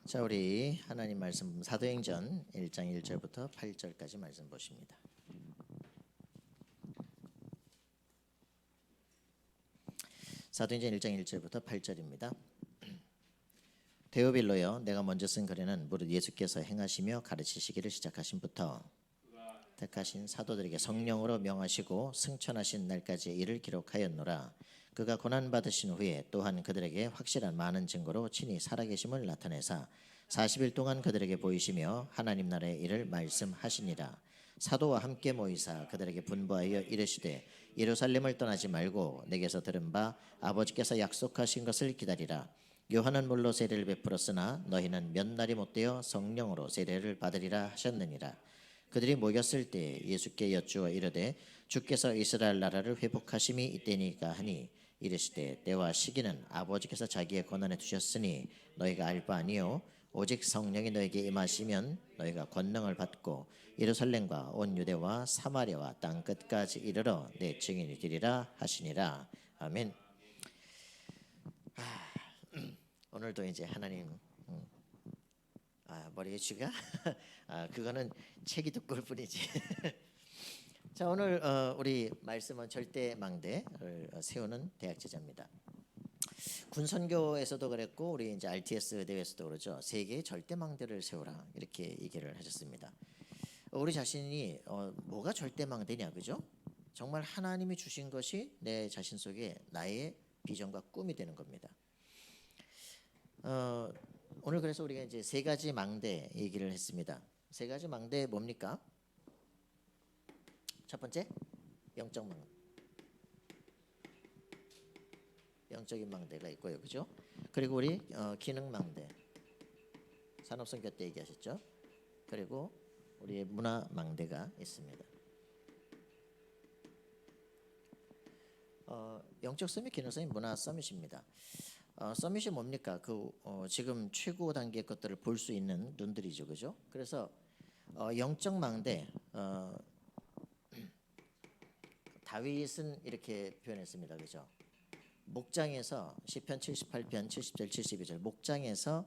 자, 우리 하나님 말씀 사도행전 1장 1절부터 8절까지 말씀 보십니다. 사도행전 1장 1절부터 8절입니다. 데오빌로여, 내가 먼저 쓴 글에는 무릇 예수께서 행하시며 가르치시기를 시작하신부터 택하신 사도들에게 성령으로 명하시고 승천하신 날까지 이를 기록하였노라. 그가 고난 받으신 후에 또한 그들에게 확실한 많은 증거로 친히 살아계심을 나타내사 40일 동안 그들에게 보이시며 하나님 나라의 일을 말씀하시니라. 사도와 함께 모이사 그들에게 분부하여 이르시되 예루살렘을 떠나지 말고 내게서 들은 바 아버지께서 약속하신 것을 기다리라. 요한은 물로 세례를 베풀었으나 너희는 몇 날이 못되어 성령으로 세례를 받으리라 하셨느니라. 그들이 모였을 때 예수께 여쭈어 이르되 주께서 이스라엘 나라를 회복하심이 이때니까 하니 이르시되 때와 시기는 아버지께서 자기의 권한에 두셨으니 너희가 알 바 아니요 오직 성령이 너에게 임하시면 너희가 권능을 받고 예루살렘과 온 유대와 사마리아와 땅 끝까지 이르러 내 증인이 되리라 하시니라. 아멘. 오늘도 이제 하나님 머리에 쥐가 그거는 책이 두꺼울 뿐이지. 자, 오늘 우리 말씀은 절대망대를 세우는 대학 제자입니다. 군선교에서도 그랬고 우리 이제 RTS 대회에서도 그러죠. 세계의 절대망대를 세우라 이렇게 얘기를 하셨습니다. 우리 자신이 뭐가 절대망대냐, 그죠? 정말 하나님이 주신 것이 내 자신 속에 나의 비전과 꿈이 되는 겁니다. 오늘 그래서 우리가 이제 세 가지 망대 얘기를 했습니다. 세 가지 망대 뭡니까? 첫 번째, 영적 망대. 영적인 망대가 있고요, 그죠? 그리고 우리 기능 망대, 산업성 곁대 얘기하셨죠? 그리고 우리의 문화 망대가 있습니다. 영적 서밋, 기능 서밋, 문화 서밋입니다. 서밋이 뭡니까? 지금 최고 단계 것들을 볼 수 있는 눈들이죠, 그죠? 그래서 영적 망대, 다윗은 이렇게 표현했습니다, 그죠? 목장에서 시편 78편 70절 72절 목장에서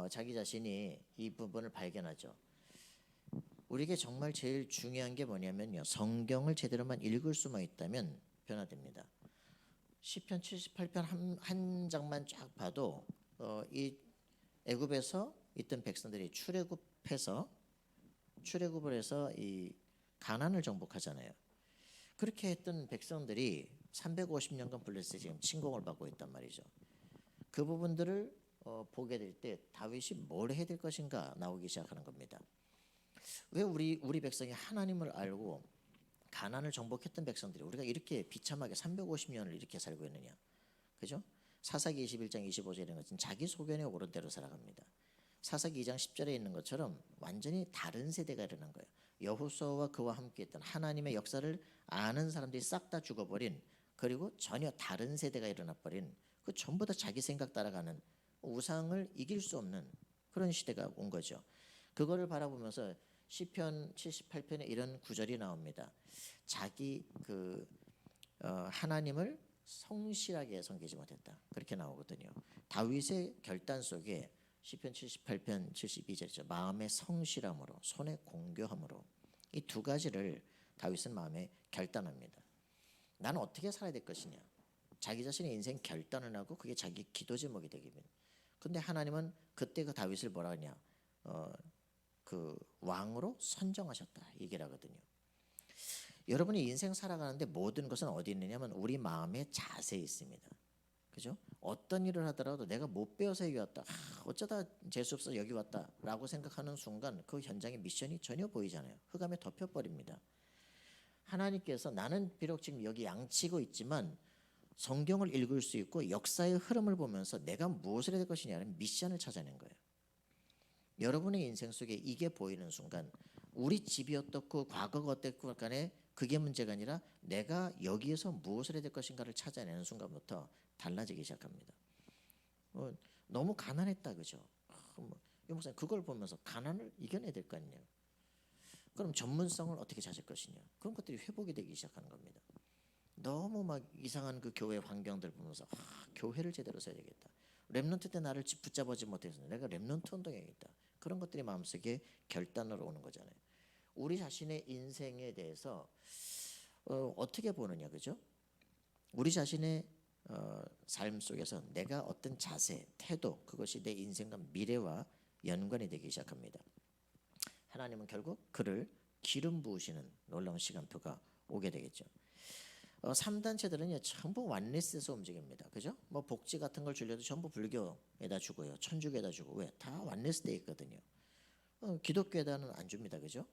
자기 자신이 이 부분을 발견하죠. 우리에게 정말 제일 중요한 게 뭐냐면요, 성경을 제대로만 읽을 수만 있다면 변화됩니다. 시편 78편 한 장만 쫙 봐도 이 애굽에서 있던 백성들이 출애굽을 해서 이 가나안을 정복하잖아요. 그렇게 했던 백성들이 350년간 블레셋에 지금 침공을 받고 있단 말이죠. 그 부분들을 보게 될 때 다윗이 뭘 해야 될 것인가 나오기 시작하는 겁니다. 왜 우리 백성이 하나님을 알고 가나안을 정복했던 백성들이 우리가 이렇게 비참하게 350년을 이렇게 살고 있느냐, 그죠? 사사기 21장 25절에 것은 자기 소견에 오른 대로 살아갑니다. 사사기 2장 10절에 있는 것처럼 완전히 다른 세대가 일어난 거예요. 여호수아와 그와 함께했던 하나님의 역사를 아는 사람들이 싹 다 죽어버린, 그리고 전혀 다른 세대가 일어나버린, 그 전부 다 자기 생각 따라가는, 우상을 이길 수 없는 그런 시대가 온 거죠. 그거를 바라보면서 시편 78편에 이런 구절이 나옵니다. 자기 하나님을 성실하게 섬기지 못했다, 그렇게 나오거든요. 다윗의 결단 속에 시편 78편 72절이죠. 마음의 성실함으로, 손의 공교함으로, 이 두 가지를 다윗은 마음에 결단합니다. 나는 어떻게 살아야 될 것이냐, 자기 자신의 인생 결단을 하고 그게 자기 기도 제목이 되기입니다. 근데 하나님은 그때 그 다윗을 뭐라 하냐, 그 왕으로 선정하셨다 얘기를 하거든요. 여러분이 인생 살아가는데 모든 것은 어디 있느냐면 우리 마음의 자세에 있습니다, 그죠? 어떤 일을 하더라도 내가 못 배워서 여기 왔다, 어쩌다 재수 없어 여기 왔다 라고 생각하는 순간 그 현장의 미션이 전혀 보이지 않아요. 흑암에 덮여버립니다. 하나님께서 나는 비록 지금 여기 양치고 있지만 성경을 읽을 수 있고 역사의 흐름을 보면서 내가 무엇을 해야 될 것이냐는 미션을 찾아낸 거예요. 여러분의 인생 속에 이게 보이는 순간 우리 집이 어떻고 과거가 어땠고 간에 그게 문제가 아니라 내가 여기에서 무엇을 해야 될 것인가를 찾아내는 순간부터 달라지기 시작합니다. 너무 가난했다, 그죠? 목사님 그걸 보면서 가난을 이겨내야 될 거 아니에요. 그럼 전문성을 어떻게 찾을 것이냐, 그런 것들이 회복이 되기 시작하는 겁니다. 너무 막 이상한 그 교회 환경들 보면서 교회를 제대로 써야 되겠다, 렘넌트 때 나를 붙잡아지 못해서 내가 렘넌트 운동해야겠다. 그런 것들이 마음속에 결단으로 오는 거잖아요. 우리 자신의 인생에 대해서 어떻게 보느냐, 그죠? 우리 자신의 삶 속에서 내가 어떤 자세, 태도, 그것이 내 인생과 미래와 연관이 되기 시작합니다. 하나님은 결국 그를 기름 부으시는 놀라운 시간표가 오게 되겠죠. 3단체들은요 전부 완리스에서 움직입니다. 그죠? 뭐 복지 같은 걸 주려도 전부 불교에다 주고요, 천주교에다 주고, 왜? 다 완리스 돼 있거든요. 기독교에다는 안 줍니다. 그죠?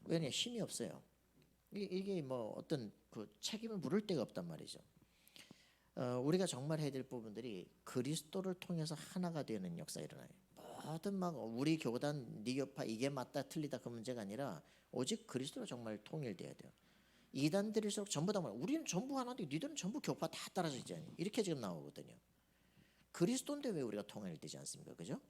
왜냐? 힘이 없어요. 이게 뭐 어떤 그 책임을 물을 데가 없단 말이죠. 우리가 정말 해야 될 부분들이 그리스도를 통해서 하나가 되는 역사 일어나요. 모든 막 우리 교단, 네 교파 이게 맞다 틀리다 그 문제가 아니라 오직 그리스도로 정말 통일돼야 돼요. 이단들일수록 전부 다 우리는 전부 하나인데 니들은 전부 교파 다 따라져 있지 않니? 이렇게 지금 나오거든요. 그리스도인데 왜 우리가 통일되지 않습니까? 그죠?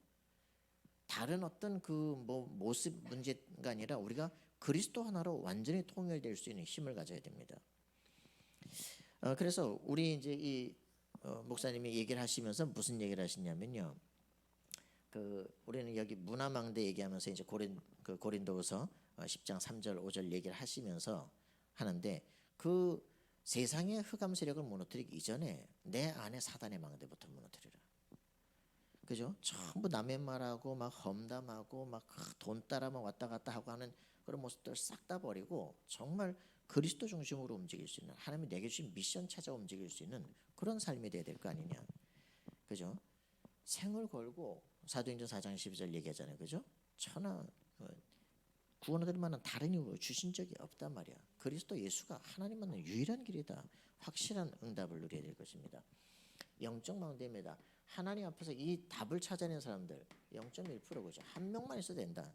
다른 어떤 그 뭐 모습 문제가 아니라 우리가 그리스도 하나로 완전히 통일될 수 있는 힘을 가져야 됩니다. 그래서 우리 이제 이 목사님이 얘기를 하시면서 무슨 얘기를 하시냐면요. 그 우리는 여기 문화망대 얘기하면서 이제 고린도후서 10장 3절 5절 얘기를 하시면서 하는데, 그 세상의 흑암 세력을 무너뜨리기 이전에 내 안에 사단의 망대부터 무너뜨리라. 그죠? 전부 남의 말하고 막 험담하고 막 돈 따라만 왔다 갔다 하고 하는 그런 모습들 싹 다 버리고 정말 그리스도 중심으로 움직일 수 있는, 하나님이 내게 주신 미션 찾아 움직일 수 있는 그런 삶이 돼야 될 거 아니냐. 그죠? 생을 걸고 사도행전 4장 12절 얘기하잖아요. 그죠? 천하 구원 얻을 만한 다른 이유 주신 적이 없단 말이야. 그리스도 예수가 하나님 만난 유일한 길이다. 확실한 응답을 누려야 될 것입니다. 영적 망대입니다. 하나님 앞에서 이 답을 찾아낸 사람들 0.1% 그죠? 한 명만 있어도 된다.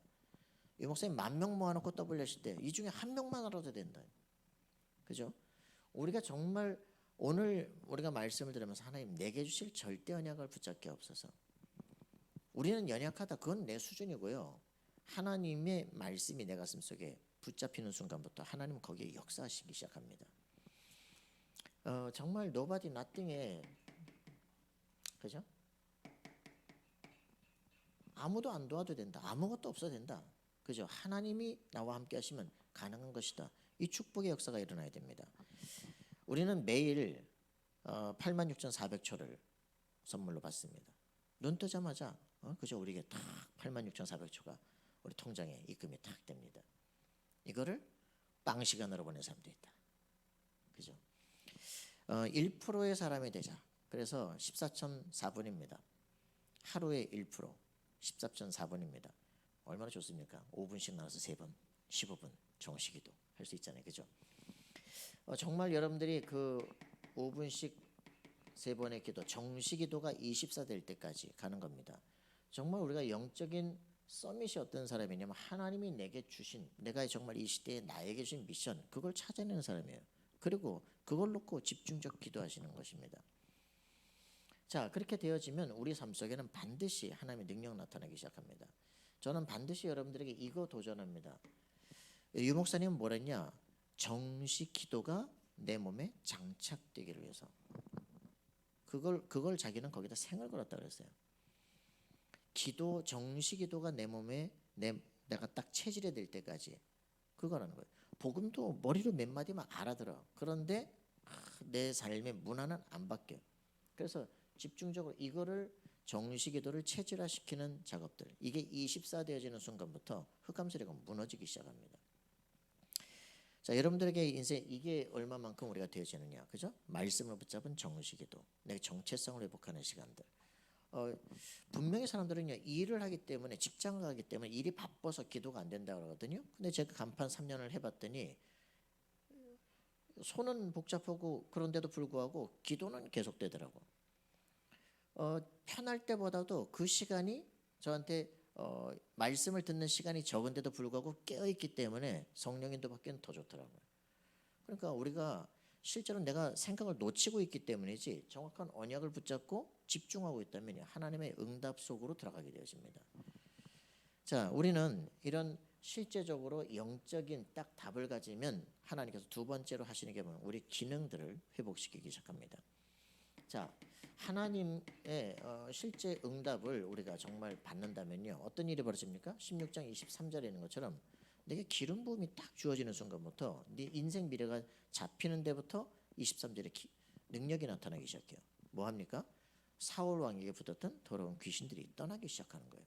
이 목사님 10,000명 모아놓고 떠벌렸을 때 이 중에 한 명만 알아도 된다. 그죠? 우리가 정말 오늘 우리가 말씀을 들으면서 하나님 내게 주실 절대 언약을 붙잡게 없어서, 우리는 연약하다. 그건 내 수준이고요. 하나님의 말씀이 내 가슴 속에 붙잡히는 순간부터 하나님은 거기에 역사하시기 시작합니다. 정말 nobody nothing에, 그죠? 아무도 안 도와도 된다. 아무것도 없어도 된다. 그죠? 하나님이 나와 함께 하시면 가능한 것이다. 이 축복의 역사가 일어나야 됩니다. 우리는 매일 86,400초를 선물로 받습니다. 눈 뜨자마자 그죠? 우리에게 탁 86,400초가 우리 통장에 입금이 탁 됩니다. 이거를 빵 시간으로 보낸 사람도 있다. 그죠? 1%의 사람이 되자. 그래서 14.4분입니다. 하루에 1%, 14.4분입니다. 얼마나 좋습니까? 5분씩 나눠서 3번, 15분 정식기도 할 수 있잖아요. 그죠? 정말 여러분들이 그 5분씩 3번의 기도, 정식기도가 24 될 때까지 가는 겁니다. 정말 우리가 영적인 서밋이 어떤 사람이냐면 하나님이 내게 주신, 내가 정말 이 시대에 나에게 주신 미션, 그걸 찾아내는 사람이에요. 그리고 그걸 놓고 집중적 기도하시는 것입니다. 자, 그렇게 되어지면 우리 삶 속에는 반드시 하나님의 능력 나타나기 시작합니다. 저는 반드시 여러분들에게 이거 도전합니다. 유 목사님은 뭐랬냐? 정식 기도가 내 몸에 장착되기를 위해서. 그걸 자기는 거기다 생을 걸었다 그랬어요. 기도, 정식 기도가 내 몸에 내가 딱 체질이 될 때까지 그거라는 거예요. 복음도 머리로 몇 마디만 알아들어. 그런데 내 삶의 문화는 안 바뀌어. 그래서 집중적으로 이거를 정식기도를 체질화시키는 작업들, 이게 24 되어지는 순간부터 흑암 세력은 무너지기 시작합니다. 자, 여러분들에게 인생 이게 얼마만큼 우리가 되어지느냐, 그죠? 말씀을 붙잡은 정식기도, 내 정체성을 회복하는 시간들. 분명히 사람들은요 일을 하기 때문에, 직장을 가기 때문에 일이 바빠서 기도가 안 된다고 그러거든요. 근데 제가 간판 3년을 해봤더니 손은 복잡하고 그런데도 불구하고 기도는 계속되더라고. 편할 때보다도 그 시간이 저한테 말씀을 듣는 시간이 적은데도 불구하고 깨어있기 때문에 성령인도 받기는 더 좋더라고요. 그러니까 우리가 실제로 내가 생각을 놓치고 있기 때문이지 정확한 언약을 붙잡고 집중하고 있다면 하나님의 응답 속으로 들어가게 되어집니다. 자, 우리는 이런 실제적으로 영적인 딱 답을 가지면 하나님께서 두 번째로 하시는 게 뭐냐면 우리 기능들을 회복시키기 시작합니다. 자, 하나님의 실제 응답을 우리가 정말 받는다면요, 어떤 일이 벌어집니까? 16장 23절에 있는 것처럼 내게 기름 부음이 딱 주어지는 순간부터 네 인생 미래가 잡히는 데부터 23절에 능력이 나타나기 시작해요. 뭐 합니까? 사울 왕에게 붙었던 더러운 귀신들이 떠나기 시작하는 거예요.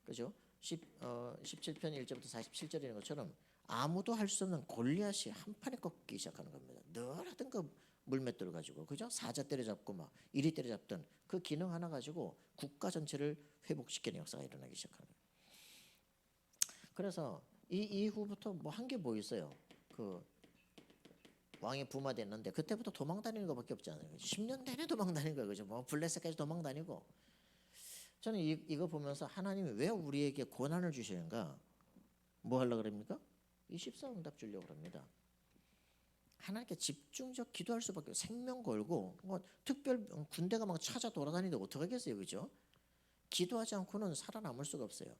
그죠? 17편 1절부터 47절에 있는 것처럼 아무도 할 수 없는 골리앗이 한 판에 꺾기 시작하는 겁니다. 늘 하던 그 물맷돌 가지고, 그죠? 사자 때려잡고 막 이리 때려잡던 그 기능 하나 가지고 국가 전체를 회복시키는 역사가 일어나기 시작하는 거예요. 그래서 이 이후부터 뭐 한 게 뭐 있어요? 그 왕이 부마됐는데 그때부터 도망 다니는 것밖에 없잖아요. 10년 내내 도망 다니는 거예요. 그죠? 뭐 블레셋까지 도망 다니고. 저는 이거 보면서 하나님이 왜 우리에게 고난을 주시는가? 뭐 하려고 그럽니까? 24응답 주려고 합니다. 하나님께 집중적 기도할 수밖에 없어요. 생명 걸고 뭐 특별 군대가 막 찾아 돌아다니는데 어떡하겠어요, 그죠? 기도하지 않고는 살아남을 수가 없어요.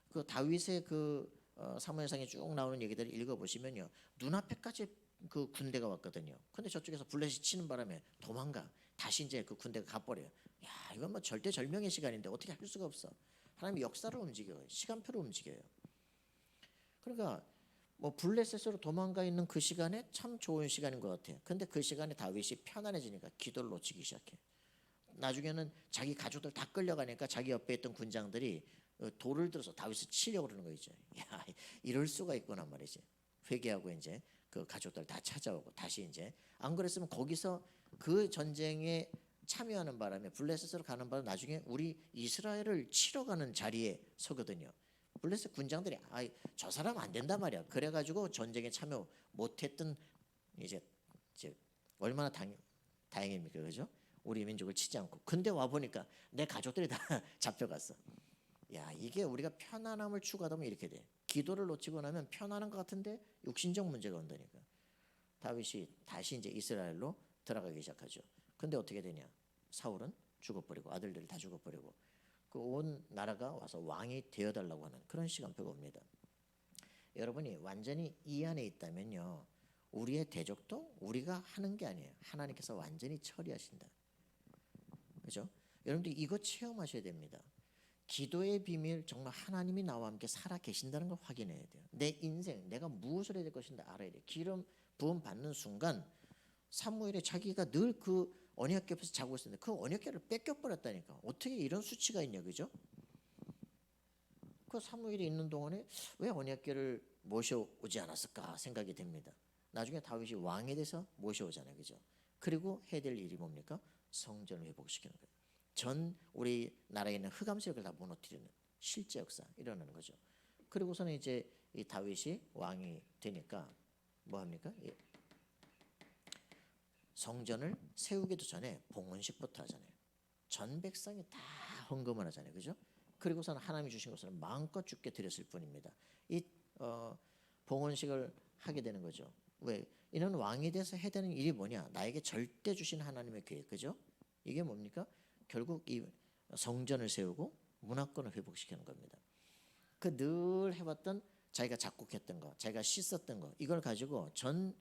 그 다윗의 그 사무엘상에 쭉 나오는 얘기들을 읽어보시면요, 눈앞에까지 그 군대가 왔거든요. 근데 저쪽에서 블레셋이 치는 바람에 도망가. 다시 이제 그 군대가 가버려요. 야, 이건 뭐 절대절명의 시간인데 어떻게 할 수가 없어. 하나님이 역사를 움직여요. 시간표를 움직여요. 그러니까 뭐 블레셋으로 도망가 있는 그 시간에 참 좋은 시간인 것 같아요. 근데 그 시간에 다윗이 편안해지니까 기도를 놓치기 시작해. 나중에는 자기 가족들 다 끌려가니까 자기 옆에 있던 군장들이 돌을 들어서 다윗을 치려고 그러는 거 있죠. 야, 이럴 수가 있구나 말이지. 회개하고 이제 그 가족들 다 찾아오고 다시 이제, 안 그랬으면 거기서 그 전쟁에 참여하는 바람에 블레셋으로 가는 바람에 나중에 우리 이스라엘을 치러 가는 자리에 서거든요. 블레셋 군장들이 저 사람 안 된단 말이야. 그래가지고 전쟁에 참여 못했던 이제 얼마나 다행입니까, 그죠? 우리 민족을 치지 않고. 근데 와 보니까 내 가족들이 다 잡혀갔어. 야, 이게 우리가 편안함을 추구하다 보면 이렇게 돼. 기도를 놓치고 나면 편안한 것 같은데 육신적 문제가 온다니까. 다윗이 다시 이제 이스라엘로 들어가기 시작하죠. 근데 어떻게 되냐? 사울은 죽어버리고 아들들이 다 죽어버리고 그 온 나라가 와서 왕이 되어달라고 하는 그런 시간표가 옵니다. 여러분이 완전히 이 안에 있다면요, 우리의 대적도 우리가 하는 게 아니에요. 하나님께서 완전히 처리하신다. 그죠? 여러분들 이거 체험하셔야 됩니다. 기도의 비밀, 정말 하나님이 나와 함께 살아 계신다는 걸 확인해야 돼요. 내 인생, 내가 무엇을 해야 될 것인가 알아야 돼요. 기름 부음 받는 순간 사무엘이 자기가 늘 그 언약궤 옆에서 자고 있었는데 그 언약궤를 뺏겨버렸다니까. 어떻게 이런 수치가 있냐, 그죠? 그 사무엘이 있는 동안에 왜 언약궤를 모셔오지 않았을까 생각이 됩니다. 나중에 다윗이 왕에 대해서 모셔오잖아요, 그죠? 그리고 해야 될 일이 뭡니까? 성전을 회복시키는 거예요. 전 우리 나라에 있는 흑암 세력을 다 무너뜨리는 실제 역사 일어나는 거죠. 그리고서는 이제 이 다윗이 왕이 되니까 뭐 합니까? 성전을 세우기도 전에 봉헌식부터 하잖아요. 전 백성이 다 헌금을 하잖아요, 그죠? 그리고서는 하나님이 주신 것을 마음껏 주께 드렸을 뿐입니다. 이 봉헌식을 하게 되는 거죠. 왜? 이런 왕이 돼서 해야 되는 일이 뭐냐? 나에게 절대 주신 하나님의 계획, 그죠? 이게 뭡니까? 결국 이 성전을 세우고 문화권을 회복시키는 겁니다. 그 늘 해왔던 자기가 작곡했던 거, 자기가 씻었던 거, 이걸 가지고 전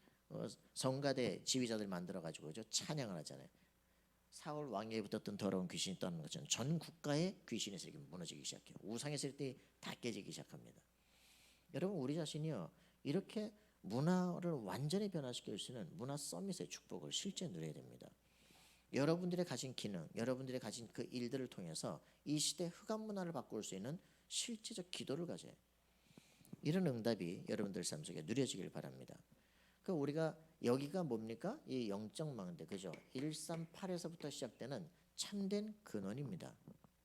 성가대 지휘자들 만들어 가지고 찬양을 하잖아요. 사울 왕에게 붙었던 더러운 귀신이 떠나는 것처럼 전 국가의 귀신의 세력이 무너지기 시작해요. 우상의 세력이 다 깨지기 시작합니다. 여러분, 우리 자신이요, 이렇게 문화를 완전히 변화시킬 수 있는 문화 서밋의 축복을 실제 누려야 됩니다. 여러분들의 가진 기능, 여러분들의 가진 그 일들을 통해서 이 시대 흑암 문화를 바꿀 수 있는 실제적 기도를 가져요. 이런 응답이 여러분들 삶 속에 누려지길 바랍니다. 그 우리가 여기가 뭡니까? 이 영적 망대, 그죠? 138에서부터 시작되는 참된 근원입니다.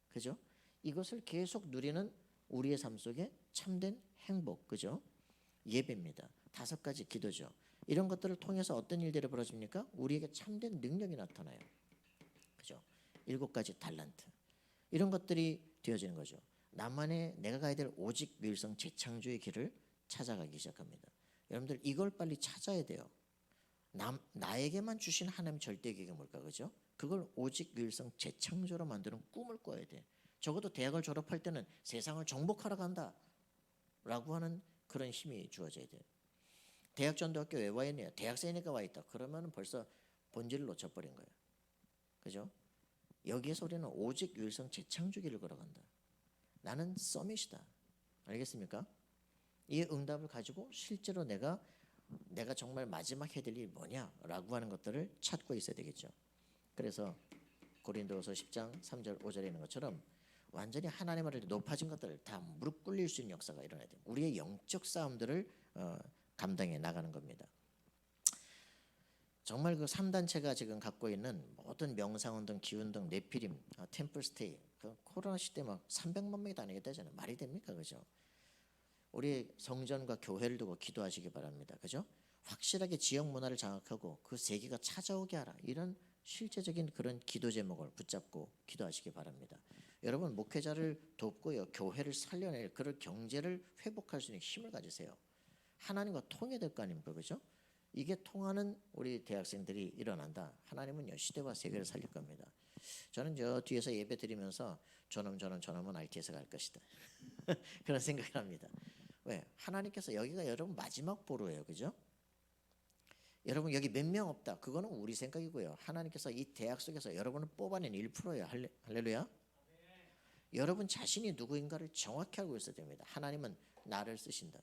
그죠? 이것을 계속 누리는 우리의 삶 속에 참된 행복, 그죠? 예배입니다. 5가지 기도죠. 이런 것들을 통해서 어떤 일들이 벌어집니까? 우리에게 참된 능력이 나타나요. 그죠? 7가지 달란트. 이런 것들이 되어지는 거죠. 나만의 내가 가야 될 오직 유일성 재창조의 길을 찾아가기 시작합니다. 여러분들 이걸 빨리 찾아야 돼요. 나에게만 주신 하나님 절대 계획이 뭘까, 그죠? 그걸 오직 유일성 재창조로 만드는 꿈을 꿔야 돼. 적어도 대학을 졸업할 때는 세상을 정복하러 간다 라고 하는 그런 힘이 주어져야 돼요. 대학 전도학교 왜 와 있냐? 대학생이니까 와 있다. 그러면 벌써 본질을 놓쳐버린 거예요. 그죠? 여기에서 우리는 오직 유일성 재창조기를 걸어간다. 나는 서밋이다. 알겠습니까? 이 응답을 가지고 실제로 내가 정말 마지막 해야 될 일이 뭐냐라고 하는 것들을 찾고 있어야 되겠죠. 그래서 고린도후서 10장 3절 5절에 있는 것처럼 완전히 하나님을 알때 높아진 것들을 다 무릎 꿇릴 수 있는 역사가 일어나야 돼요. 우리의 영적 싸움들을 감당해 나가는 겁니다. 정말 그 3단체가 지금 갖고 있는 모든 명상운동, 기운동, 네피림, 템플스테이, 그 코로나 시대 막 300만 명이 다니겠다잖아요. 말이 됩니까, 그죠? 우리 성전과 교회를 두고 기도하시기 바랍니다, 그죠? 확실하게 지역 문화를 장악하고 그 세계가 찾아오게 하라. 이런 실제적인 그런 기도 제목을 붙잡고 기도하시기 바랍니다. 여러분 목회자를 돕고요, 교회를 살려낼 그런 경제를 회복할 수 있는 힘을 가지세요. 하나님과 통해될 거 아닙니까, 그죠? 이게 통하는 우리 대학생들이 일어난다. 하나님은요 시대와 세계를 살릴 겁니다. 저는 저 뒤에서 예배 드리면서 저놈은 RT에서 갈 것이다. 그런 생각을 합니다. 왜? 하나님께서 여기가 여러분 마지막 보루예요, 그죠? 여러분 여기 몇 명 없다. 그거는 우리 생각이고요. 하나님께서 이 대학 속에서 여러분을 뽑아낸 1%예요. 할렐루야. 여러분 자신이 누구인가를 정확히 알고 있어야 됩니다. 하나님은 나를 쓰신다.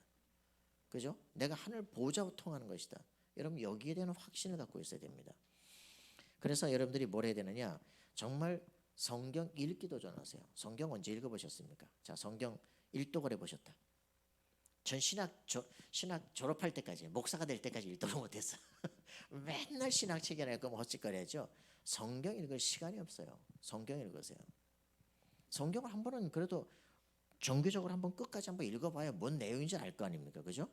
그죠? 내가 하늘 보좌로 통하는 것이다. 여러분 여기에 대한 확신을 갖고 있어야 됩니다. 그래서 여러분들이 뭘 해야 되느냐? 정말 성경 읽기도 전하세요. 성경 언제 읽어보셨습니까? 자, 성경 일독을 해보셨다. 전 신학 졸업할 때까지, 목사가 될 때까지 일독을 못했어. 맨날 신학책이나 읽고 뭐 헛짓거리하죠. 성경 읽을 시간이 없어요. 성경 읽으세요. 성경을 한 번은 그래도 정규적으로 한번 끝까지 한번 읽어봐야 뭔 내용인지 알 거 아닙니까, 그죠?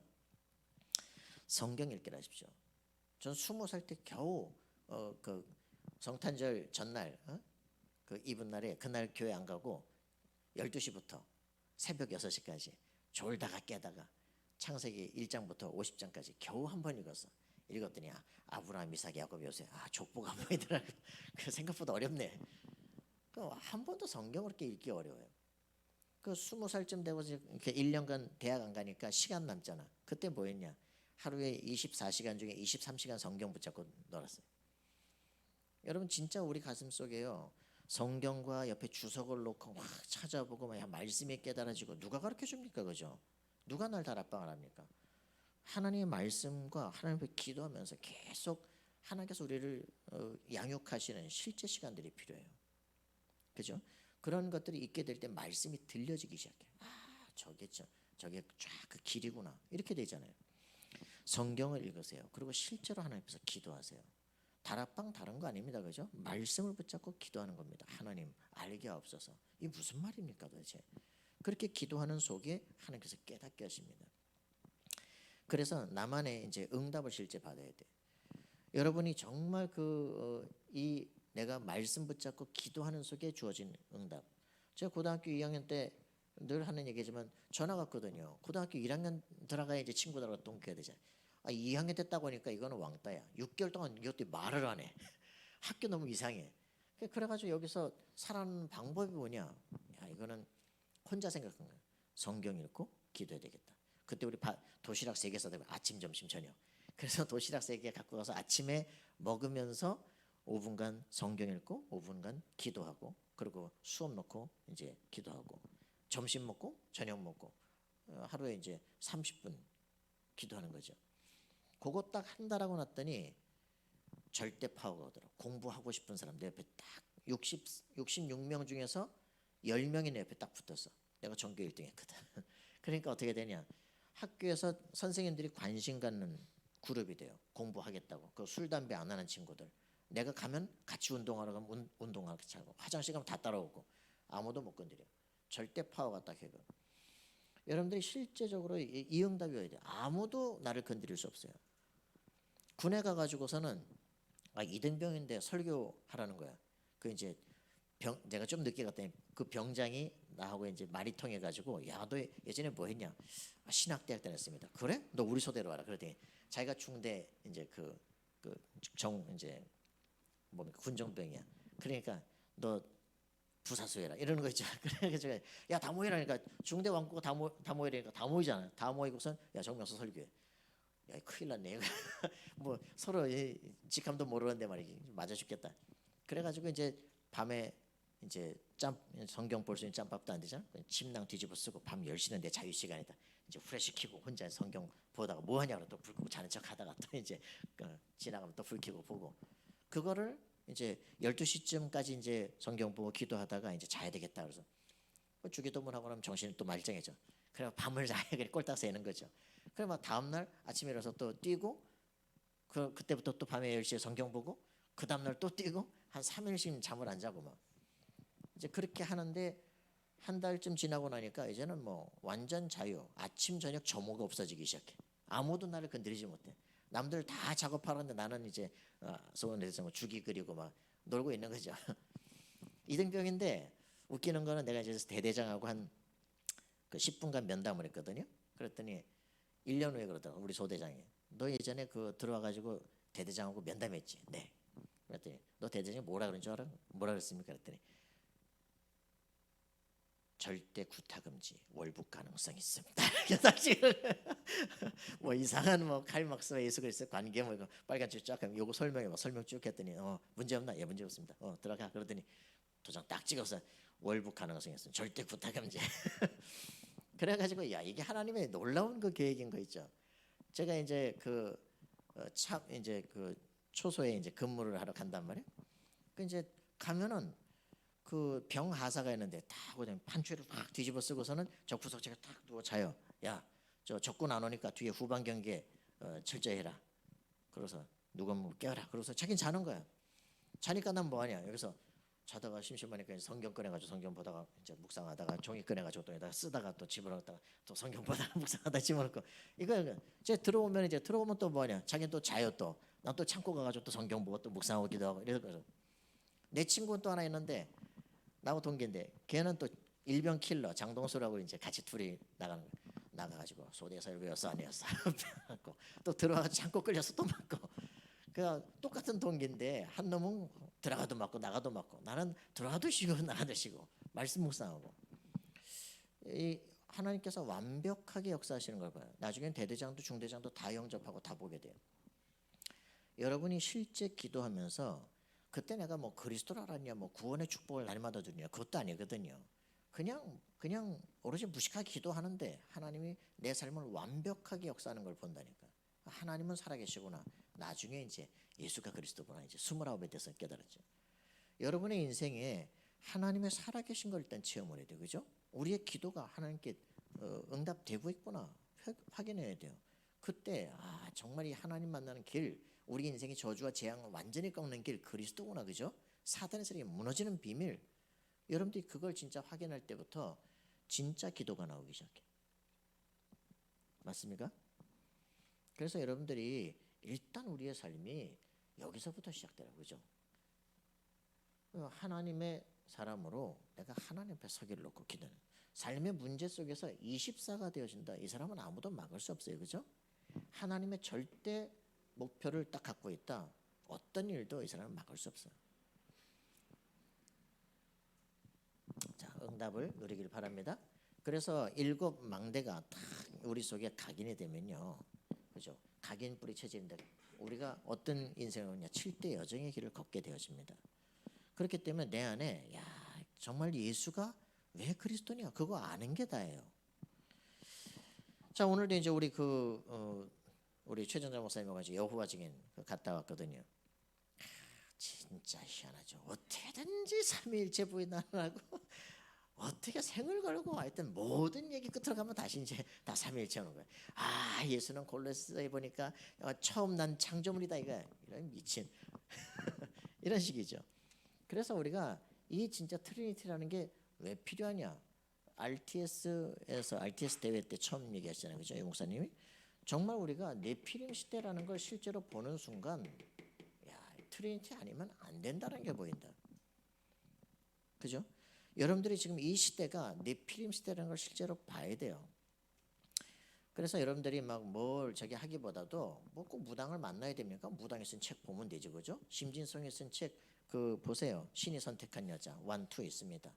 성경 읽기를 하십시오. 전 20살 때 겨우 그 성탄절 전날 그 이브날에 그날 교회 안 가고 12시부터 새벽 6시까지 졸다가 깨다가 창세기 1장부터 50장까지 겨우 한 번 읽었어. 읽었더니 아브라함, 이삭, 야곱, 요셉 족보가 보이더라고. 그 생각보다 어렵네. 한 번도 성경을 그렇게 읽기 어려워요. 그 20살쯤 되고 이렇게 1년간 대학 안 가니까 시간 남잖아. 그때 뭐 했냐? 하루에 24시간 중에 23시간 성경 붙잡고 놀았어요. 여러분 진짜 우리 가슴 속에요. 성경과 옆에 주석을 놓고 막 찾아보고 막 말씀이 깨달아지고 누가 가르쳐 줍니까, 그죠? 누가 날 다락방을 합니까? 하나님의 말씀과 하나님 앞에 기도하면서 계속 하나님께서 우리를 양육하시는 실제 시간들이 필요해요. 그죠? 그런 것들이 있게 될 때 말씀이 들려지기 시작해요. 저게 쫙 그 길이구나. 이렇게 되잖아요. 성경을 읽으세요. 그리고 실제로 하나님 앞에서 기도하세요. 다락방 다른 거 아닙니다, 그죠? 말씀을 붙잡고 기도하는 겁니다. 하나님 알게 하옵소서. 이게 무슨 말입니까, 도대체? 그렇게 기도하는 속에 하나님께서 깨닫게 하십니다. 그래서 나만의 이제 응답을 실제 받아야 돼. 여러분이 정말 이 내가 말씀 붙잡고 기도하는 속에 주어진 응답. 제가 고등학교 2학년 때 늘 하는 얘기지만 전화 왔거든요. 고등학교 1학년 들어가야 이제 친구들하고 동기가 되잖아요. 2학년 됐다고 하니까 이거는 왕따야. 6개월 동안 이것도 말을 안 해. 학교 너무 이상해. 그래가지고 여기서 살아가는 방법이 뭐냐? 야, 이거는 혼자 생각한 거야. 성경 읽고 기도해야 되겠다. 그때 우리 도시락 3개 싸들고 아침, 점심, 저녁. 그래서 도시락 3개 갖고 가서 아침에 먹으면서 5분간 성경 읽고 5분간 기도하고 그리고 수업 놓고 이제 기도하고 점심 먹고 저녁 먹고 하루에 이제 30분 기도하는 거죠. 그거 딱 한 달 하고 났더니 절대 파워가 오더라고. 공부하고 싶은 사람 내 옆에 딱 66명 중에서 10명이 내 옆에 딱 붙었어. 내가 전교 1등 했거든. 그러니까 어떻게 되냐? 학교에서 선생님들이 관심 갖는 그룹이 돼요. 공부하겠다고. 그 술, 담배 안 하는 친구들. 내가 가면 같이 운동하러 가면 운동하고 같이 하고 화장실 가면 다 따라오고 아무도 못 건드려. 절대 파워가 딱 해고. 여러분들이 실제적으로 이 응답이 와야 돼요. 아무도 나를 건드릴 수 없어요. 군에 가가지고서는 이등병인데 설교하라는 거야. 그 이제 내가 좀 늦게 갔더니 그 병장이 나하고 이제 말이 통해가지고 야, 너 예전에 뭐 했냐? 신학대학 다녔습니다. 그래? 너 우리 소대로 와라. 그랬더니 자기가 중대 이제 이제 뭡니까 군정병이야. 그러니까 너 부사수 해라 이러는 거 있죠. 그래가지고 야, 다 모이라니까 중대 왕국가 다 모이라니까 다 모이잖아. 다 모이고선 야, 정명수 설교해. 야, 큰일 났네. 뭐 서로 직함도 모르는데 말이지. 맞아 죽겠다. 그래가지고 이제 밤에 이제 성경 볼 수 있는 짬밥도 안 되잖아. 침낭 뒤집어 쓰고 밤 10시는 내 자유 시간이다. 이제 후레쉬 켜고 혼자 성경 보다가 뭐 하냐고 또 불 끄고 자는 척 하다가 또 이제 지나가면 또 불 켜고 보고, 그거를 이제 12시쯤까지 이제 성경 보고 기도하다가 이제 자야 되겠다 그래서 주기도문 하고 나면 정신이 또 말짱해져. 그래 밤을 자야 그래 꼴딱 새는 거죠. 그래 막 다음 날 아침에 일어나서 또 뛰고 그때부터 또 밤에 10시에 성경 보고 그 다음 날 또 뛰고 한 3일씩 잠을 안 자고 막 이제 그렇게 하는데, 한 달쯤 지나고 나니까 이제는 뭐 완전 자유. 아침 저녁 점호가 없어지기 시작해. 아무도 나를 건드리지 못해. 남들 다 작업하는데 나는 이제 소원에서 뭐 주기 그리고 막 놀고 있는 거죠. 이등병인데 웃기는 거는 내가 이제 대대장하고 한 그 10분간 면담을 했거든요. 그랬더니 1년 후에 그러더라고 우리 소대장이, 너 예전에 그 들어와가지고 대대장하고 면담했지? 네. 그랬더니 너 대대장이 뭐라 그런 줄 알아? 뭐라 그랬습니까? 그랬더니 절대 구타 금지, 월북 가능성이 있습니다. 사실 뭐 이상한 뭐 칼막스와 예수 그리스도 관계 뭐 이거 빨간 줄 쫙 하면 요거 설명해 봐. 설명 쭉 했더니 문제 없나? 예 문제 없습니다. 들어가. 그러더니 도장 딱 찍어서 월북 가능성이 있습니다. 절대 구타 금지. 그래가지고 야 이게 하나님의 놀라운 그 계획인 거 있죠. 제가 이제 이제 그 초소에 이제 근무를 하러 간단 말이에요. 그 이제 가면은 그 병 하사가 있는데 다 그냥 판초를 막 뒤집어 쓰고서는 저 구석체가 딱 누워 자요. 야 저 적군 안 오니까 뒤에 후방 경계 철저히 해라. 그래서 누가 뭐 깨워라. 그래서 자긴 자는 거야. 자니까 난 뭐하냐 여기서 자다가 심심하니까 성경 꺼내가지고 성경 보다가 이제 묵상하다가 종이 꺼내가지고 또 여기다가 쓰다가 또 집어넣다가 또 성경 보다가 묵상하다 집어넣고 이거 이제 들어오면 또 뭐하냐 자기는 또 자요. 또 난 또 창고 가가지고 또 성경 보고 또 묵상하고 기도하고 이래서 내 친구는 또 하나 있는데 나하고 동기인데 걔는 또 일병 킬러 장동수라고 이제 같이 둘이 나가가지고 소대에서 외웠어 아니었어 또 들어와서 창고 끌려서 또 맞고 그 똑같은 동기인데 한 놈은 들어가도 맞고 나가도 맞고 나는 들어가도 쉬고 나가도 쉬고 말씀 묵상하고, 이 하나님께서 완벽하게 역사하시는 걸 봐요. 나중엔 대대장도 중대장도 다 영접하고 다 보게 돼요. 여러분이 실제 기도하면서 그때 내가 뭐 그리스도를 알았냐 뭐 구원의 축복을 날마다 주냐 그것도 아니거든요. 그냥 오로지 무식하게 기도하는데 하나님이 내 삶을 완벽하게 역사하는 걸 본다니까. 하나님은 살아계시구나. 나중에 이제 예수가 그리스도구나 이제 29에 돼서 깨달았죠. 여러분의 인생에 하나님의 살아계신 걸 일단 체험을 해야 돼요. 그죠? 우리의 기도가 하나님께 응답되고 있구나 확인해야 돼요. 그때 정말 이 하나님 만나는 길, 우리 인생의 저주와 재앙을 완전히 꺾는 길 그리스도구나. 그죠? 사단의 세력이 무너지는 비밀, 여러분들이 그걸 진짜 확인할 때부터 진짜 기도가 나오기 시작해. 맞습니까? 그래서 여러분들이 일단 우리의 삶이 여기서부터 시작되라고. 그죠? 하나님의 사람으로 내가 하나님 앞에 서기를 놓고 기도하는 삶의 문제 속에서 24가 되어진다. 이 사람은 아무도 막을 수 없어요. 그죠? 하나님의 절대 목표를 딱 갖고 있다. 어떤 일도 이 사람은 막을 수 없어요. 자, 응답을 누리길 바랍니다. 그래서 7 망대가 딱 우리 속에 각인이 되면요, 그죠? 각인 뿌리 체질인데 우리가 어떤 인생을 하냐 7대 여정의 길을 걷게 되어집니다. 그렇기 때문에 내 안에 정말 예수가 왜 그리스도냐 그거 아는 게 다예요. 자, 오늘도 이제 우리 최정자 목사님하고 이제 여호와 증인 갔다 왔거든요. 진짜 희한하죠. 어떻게든지 삼위일체 부인하라고 어떻게 생을 걸고 하여튼 모든 얘기 끝으로 가면 다시 이제 다 삼위일체 오는 거예요. 예수는 골로새서에 보니까 처음 난 창조물이다 이거. 이런 미친 이런 식이죠. 그래서 우리가 이 진짜 트리니티라는 게 왜 필요하냐? RTS 대회 때 처음 얘기하셨잖아요. 그죠? 이 목사님이 정말 우리가 네피림 시대라는 걸 실제로 보는 순간 트리니티 아니면 안 된다는 게 보인다. 그죠? 여러분들이 지금 이 시대가 네피림 시대라는 걸 실제로 봐야 돼요. 그래서 여러분들이 막 뭘 저기 하기보다도 뭐 꼭 무당을 만나야 됩니까? 무당이 쓴 책 보면 되죠. 그죠? 심진성이 쓴 책 보세요. 신이 선택한 여자 1, 2 있습니다.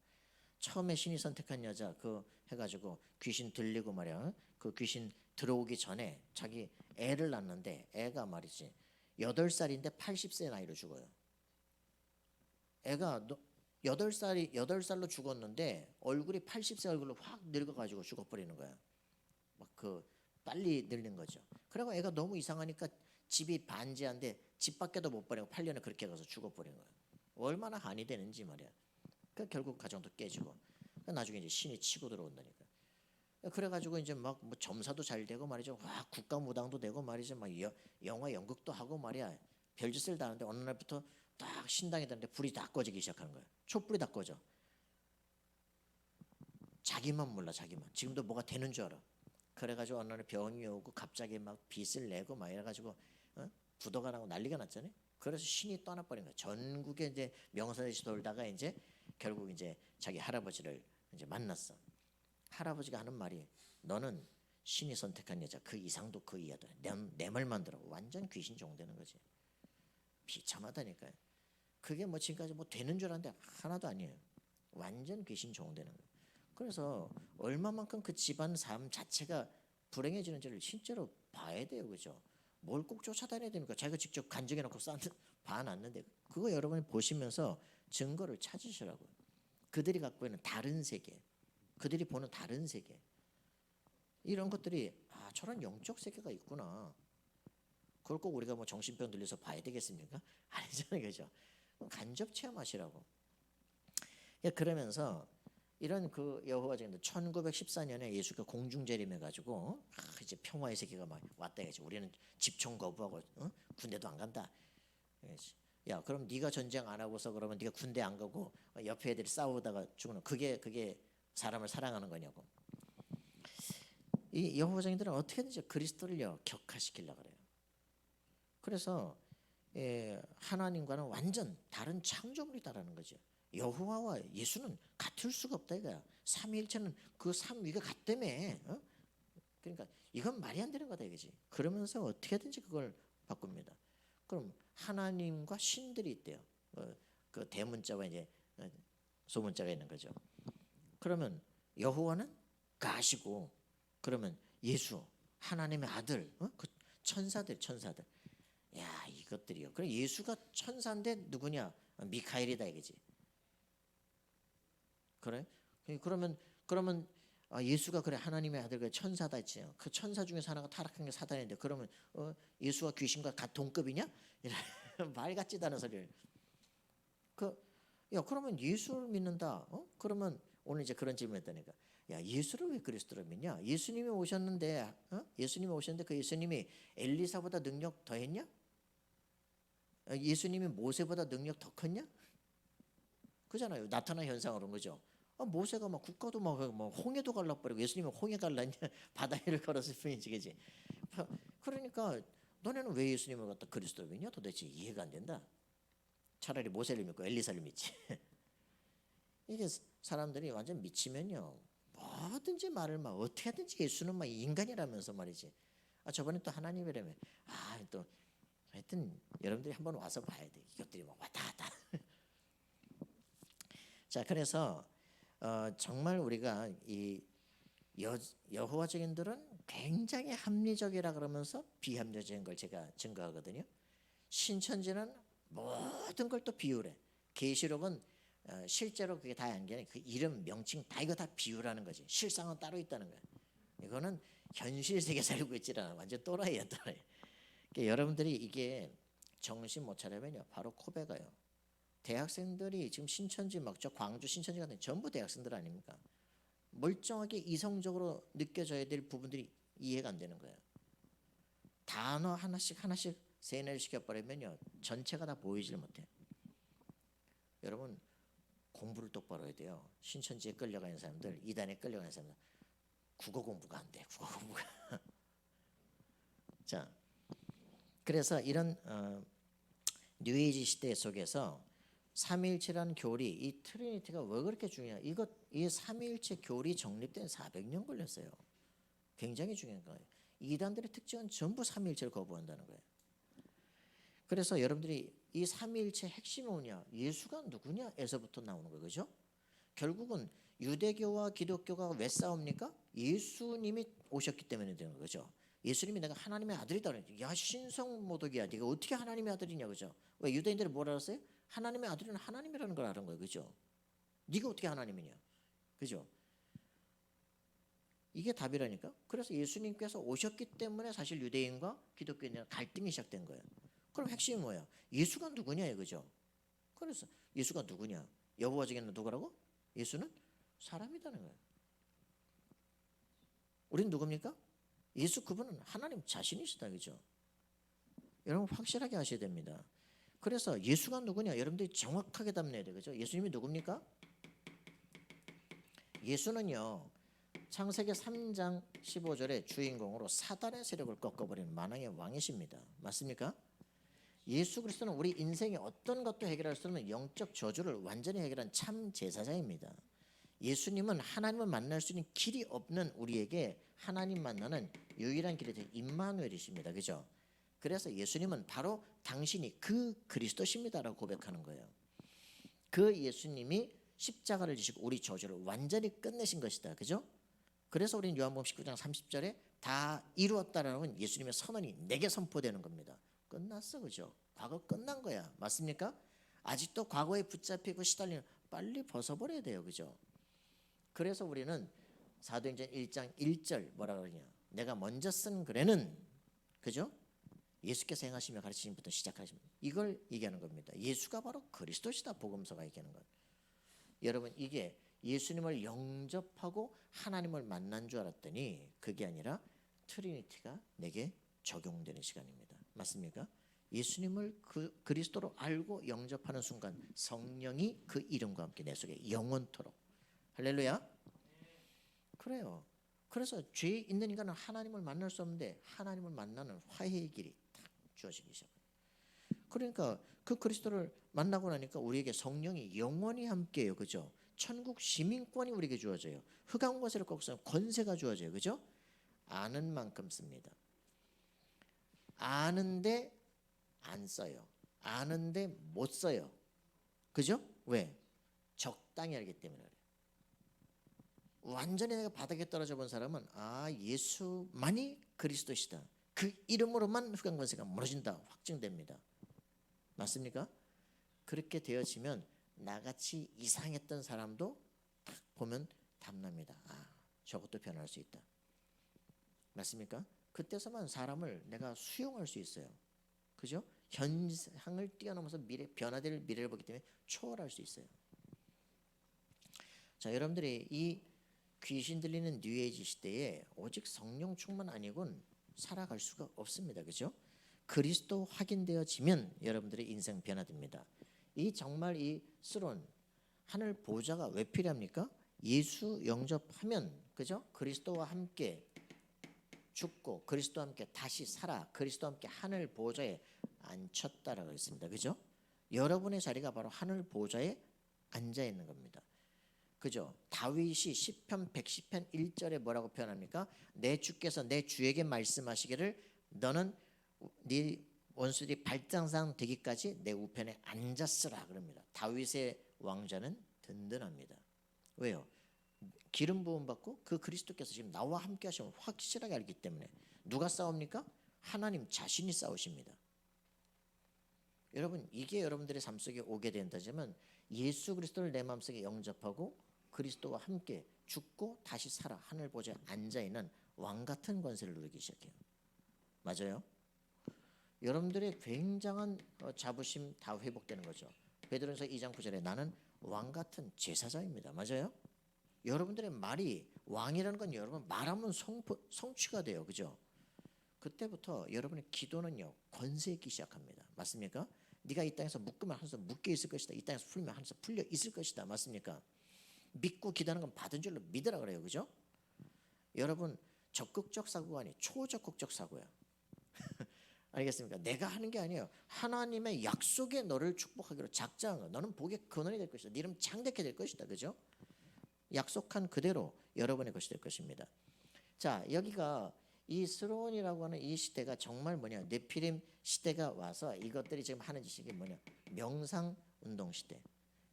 처음에 신이 선택한 여자 해가지고 귀신 들리고 말이야. 그 귀신 들어오기 전에 자기 애를 낳는데 애가 말이지 8살인데 80세 나이로 죽어요. 애가 8살로 죽었는데 얼굴이 80세 얼굴로 확 늙어가지고 죽어버리는 거야. 막 그 빨리 늙는 거죠. 그리고 애가 너무 이상하니까 집이 반지한데 집 밖에도 못 버리고 8년을 그렇게 가서 죽어버린 거야. 얼마나 한이 되는지 말이야. 그 결국 가정도 깨지고 나중에 이제 신이 치고 들어온다니까. 그래가지고 이제 막 뭐 점사도 잘 되고 말이죠. 와 국가무당도 되고 말이죠. 막 영화 연극도 하고 말이야. 별짓을 다 하는데 어느 날부터 딱 신당이 되는데 불이 다 꺼지기 시작하는 거야. 촛불이 다 꺼져. 자기만 몰라 자기만. 지금도 뭐가 되는 줄 알아. 그래가지고 어느 날 병이 오고 갑자기 막 빚을 내고 막 이래가지고 부도가 나고 난리가 났잖아요. 그래서 신이 떠나버린 거야. 전국에 이제 명사대시 돌다가 이제 결국 이제 자기 할아버지를 이제 만났어. 할아버지가 하는 말이 너는 신이 선택한 여자 그 이상도 그 이하도 내 말만 들어. 완전 귀신 종되는 거지. 비참하다니까요. 그게 뭐 지금까지 뭐 되는 줄 알았는데 하나도 아니에요. 완전 귀신 종되는 거예요. 그래서 얼마만큼 그 집안 삶 자체가 불행해지는지를 실제로 봐야 돼요. 그죠? 뭘 꼭 쫓아다녀야 됩니까? 자기가 직접 간증해놓고 봐놨는데 그거 여러분이 보시면서 증거를 찾으시라고요. 그들이 갖고 있는 다른 세계, 그들이 보는 다른 세계, 이런 것들이 저런 영적 세계가 있구나. 그걸 꼭 우리가 뭐 정신병 들려서 봐야 되겠습니까? 아니잖아요. 그죠? 간접 체험하시라고. 그러면서 이런 그 여호와 증인들 1914년에 예수가 공중재림해 가지고 이제 평화의 세계가 막 왔다 이거지. 우리는 집총 거부하고 군대도 안 간다. 야 그럼 네가 전쟁 안 하고서 그러면 네가 군대 안 가고 옆에 애들이 싸우다가 죽는 그게 사람을 사랑하는 거냐고. 이 여호와 증인들은 어떻게든지 그리스도를요 격화시키려고 그래요. 그래서 하나님과는 완전 다른 창조물이다라는 거죠. 여호와와 예수는 같을 수가 없다 이거야. 삼위일체는 그 삼위가 같다며. 그러니까 이건 말이 안 되는 거다 이거지. 그러면서 어떻게든지 그걸 바꿉니다. 그럼 하나님과 신들이 있대요. 그 대문자와 이제 소문자가 있는 거죠. 그러면 여호와는 가시고 그러면 예수 하나님의 아들 그 천사들 야 이것들이요. 그럼 예수가 천사인데 누구냐? 미카엘이다 이거지. 그래? 그러면 예수가 그래 하나님의 아들 그 천사다 했지. 그 천사 중에서 하나가 타락한 게 사단인데 그러면 예수와 귀신과 동급이냐? 말 같지도 않은 소리를. 그러면 예수를 믿는다. 그러면 오늘 이제 그런 질문했다니까. 야 예수를 왜 그리스도로 믿냐? 예수님이 오셨는데 그 예수님이 엘리사보다 능력 더했냐? 예수님이 모세보다 능력 더 컸냐? 그잖아요. 나타나 현상으로 그런 거죠. 모세가 막 국가도 막 홍해도 갈라버리고 예수님은 홍해 갈랐냐? 바다 위를 걸었을 뿐이지, 그지? 그러니까 너네는 왜 예수님을 갖다 그리스도로 믿냐? 도대체 이해가 안 된다. 차라리 모세를 믿고 엘리사를 믿지. 이게 사람들이 완전 미치면요, 뭐든지 말을 막 어떻게든지 예수는 막 인간이라면서 말이지. 저번에 또 하나님이라며. 또 하여튼 여러분들이 한번 와서 봐야 돼. 이것들이 막 왔다 갔다. 자, 그래서 정말 우리가 이 여호와 증인들은 굉장히 합리적이라 그러면서 비합리적인 걸 제가 증거하거든요. 신천지는 모든 걸 또 비유래. 계시록은 실제로 그게 다 아니라 그 이름, 명칭 다 이거 다 비유라는 거지. 실상은 따로 있다는 거야. 이거는 현실 세계 살고 있지 않아. 완전 또라이야, 또라이. 그러니까 여러분들이 이게 정신 못 차리면요, 바로 코베 가요. 대학생들이 지금 신천지 막 저 광주 신천지 같은 전부 대학생들 아닙니까? 멀쩡하게 이성적으로 느껴져야 될 부분들이 이해가 안 되는 거예요. 단어 하나씩 세뇌를 시켜버리면요, 전체가 다 보이질 못해. 여러분 공부를 똑바로 해야 돼요. 신천지에 끌려가는 사람들, 이단에 끌려가는 사람들 국어 공부가 안 돼. 국어 공부가. 자, 그래서 이런 뉴에이지 시대 속에서 삼위일체라는 교리, 이 트리니티가 왜 그렇게 중요해요? 이 삼위일체 교리 정립된 400년 걸렸어요. 굉장히 중요한 거예요. 이단들의 특징은 전부 삼위일체를 거부한다는 거예요. 그래서 여러분들이 이 삼위일체 핵심이 뭐냐? 예수가 누구냐?에서부터 나오는 거예요. 그죠? 결국은 유대교와 기독교가 왜 싸웁니까? 예수님이 오셨기 때문에 되는 거죠. 예수님이 내가 하나님의 아들이다 그랬지. 야 신성모독이야. 네가 어떻게 하나님의 아들이냐, 그죠? 왜 유대인들이 뭐라 그랬어요? 하나님의 아들은 하나님이라는 걸 아는 거예요. 그죠? 네가 어떻게 하나님이냐? 그죠? 이게 답이라니까. 그래서 예수님께서 오셨기 때문에 사실 유대인과 기독교인의 갈등이 시작된 거예요. 그럼 핵심이 뭐야? 예수가 누구냐 이거죠. 그래서 예수가 누구냐? 여호와 중에는 누구라고? 예수는 사람이라는 거예요. 우린 누굽니까? 예수 그분은 하나님 자신이시다. 그죠? 여러분 확실하게 하셔야 됩니다. 그래서 예수가 누구냐? 여러분들이 정확하게 답내야 돼요. 그죠? 예수님이 누굽니까? 예수는요. 창세기 3장 15절의 주인공으로 사단의 세력을 꺾어버리는 만왕의 왕이십니다. 맞습니까? 예수 그리스도는 우리 인생의 어떤 것도 해결할 수 없는 영적 저주를 완전히 해결한 참 제사장입니다. 예수님은 하나님을 만날 수 있는 길이 없는 우리에게 하나님 만나는 유일한 길이 된 임마누엘이십니다. 그죠? 그래서 예수님은 바로 당신이 그 그리스도십니다라고 고백하는 거예요. 그 예수님이 십자가를 지시고 우리 저주를 완전히 끝내신 것이다. 그죠? 그래서 우리는 요한복음 19장 30절에 다 이루었다라는 예수님의 선언이 내게 선포되는 겁니다. 끝났어. 그죠? 과거 끝난 거야. 맞습니까? 아직도 과거에 붙잡히고 시달리는 빨리 벗어버려야 돼요. 그죠? 그래서 우리는 사도행전 1장 1절 뭐라 그러냐? 내가 먼저 쓴 글에는 그죠? 예수께서 행하시며 가르치심부터 시작하십니다. 이걸 얘기하는 겁니다. 예수가 바로 그리스도시다. 복음서가 얘기하는 것. 여러분 이게 예수님을 영접하고 하나님을 만난 줄 알았더니 그게 아니라 트리니티가 내게 적용되는 시간입니다. 맞습니까? 예수님을 그 그리스도로 알고 영접하는 순간 성령이 그 이름과 함께 내 속에 영원토록 할렐루야. 그래요. 그래서 죄 있는 인간은 하나님을 만날 수 없는데 하나님을 만나는 화해의 길이 딱 주어지기 시작합니다. 그러니까 그 그리스도를 만나고 나니까 우리에게 성령이 영원히 함께해요. 그죠? 천국 시민권이 우리에게 주어져요. 흑암 권세를 꺾는 권세가 주어져요. 그죠? 아는 만큼 씁니다. 아는데 안 써요. 아는데 못 써요. 그죠? 왜? 적당히 알기 때문에 그래요. 완전히 내가 바닥에 떨어져 본 사람은 아 예수만이 그리스도시다. 그 이름으로만 흑암 권세가 무너진다. 확증됩니다. 맞습니까? 그렇게 되어지면 나같이 이상했던 사람도 딱 보면 답납니다. 아 저것도 변할 수 있다. 맞습니까? 그때서만 사람을 내가 수용할 수 있어요. 그죠? 현상을 뛰어넘어서 변화될 미래를 보기 때문에 초월할 수 있어요. 자, 여러분들이 이 귀신 들리는 뉴에이지 시대에 오직 성령 충만 아니고는 살아갈 수가 없습니다. 그죠? 그리스도 확인되어지면 여러분들의 인생 변화됩니다. 이 정말 이 스론 하늘 보좌가 왜 필요합니까? 예수 영접하면 그죠? 그리스도와 함께 죽고 그리스도와 함께 다시 살아 그리스도와 함께 하늘 보좌에 앉혔다라고 했습니다. 그죠? 여러분의 자리가 바로 하늘 보좌에 앉아 있는 겁니다. 그죠? 다윗이 시편 110편 1절에 뭐라고 표현합니까? 내 주께서 내 주에게 말씀하시기를 너는 네 원수들이 발장상 되기까지 내 우편에 앉았으라 그럽니다. 다윗의 왕자는 든든합니다. 왜요? 기름 부음 받고 그 그리스도께서 지금 나와 함께 하시면 확실하게 알기 때문에 누가 싸웁니까? 하나님 자신이 싸우십니다. 여러분 이게 여러분들의 삶 속에 오게 된다면 예수 그리스도를 내 마음속에 영접하고 그리스도와 함께 죽고 다시 살아 하늘 보좌에 앉아있는 왕 같은 권세를 누리기 시작해요. 맞아요? 여러분들의 굉장한 자부심 다 회복되는 거죠. 베드로전서 2장 9절에 나는 왕 같은 제사장입니다. 맞아요? 여러분들의 말이 왕이라는 건 여러분 말하면 성취가 돼요. 그죠? 그때부터 여러분의 기도는요 권세 있기 시작합니다. 맞습니까? 네가 이 땅에서 묶으면 하늘에서 묶여 있을 것이다. 이 땅에서 풀면 하늘에서 풀려 있을 것이다. 맞습니까? 믿고 기도하는 건 받은 줄로 믿으라 그래요. 그죠? 여러분 적극적 사고가 아니에요. 초적극적 사고야. 알겠습니까? 내가 하는 게 아니에요. 하나님의 약속에 너를 축복하기로 작정한 거. 너는 복의 근원이 될 것이다. 네 이름 창대케 될 것이다. 그죠? 약속한 그대로 여러분의 것이 될 것입니다. 자, 여기가 이 스론이라고 하는 이 시대가 정말 뭐냐? 네피림 시대가 와서 이것들이 지금 하는 짓이 뭐냐? 명상 운동 시대,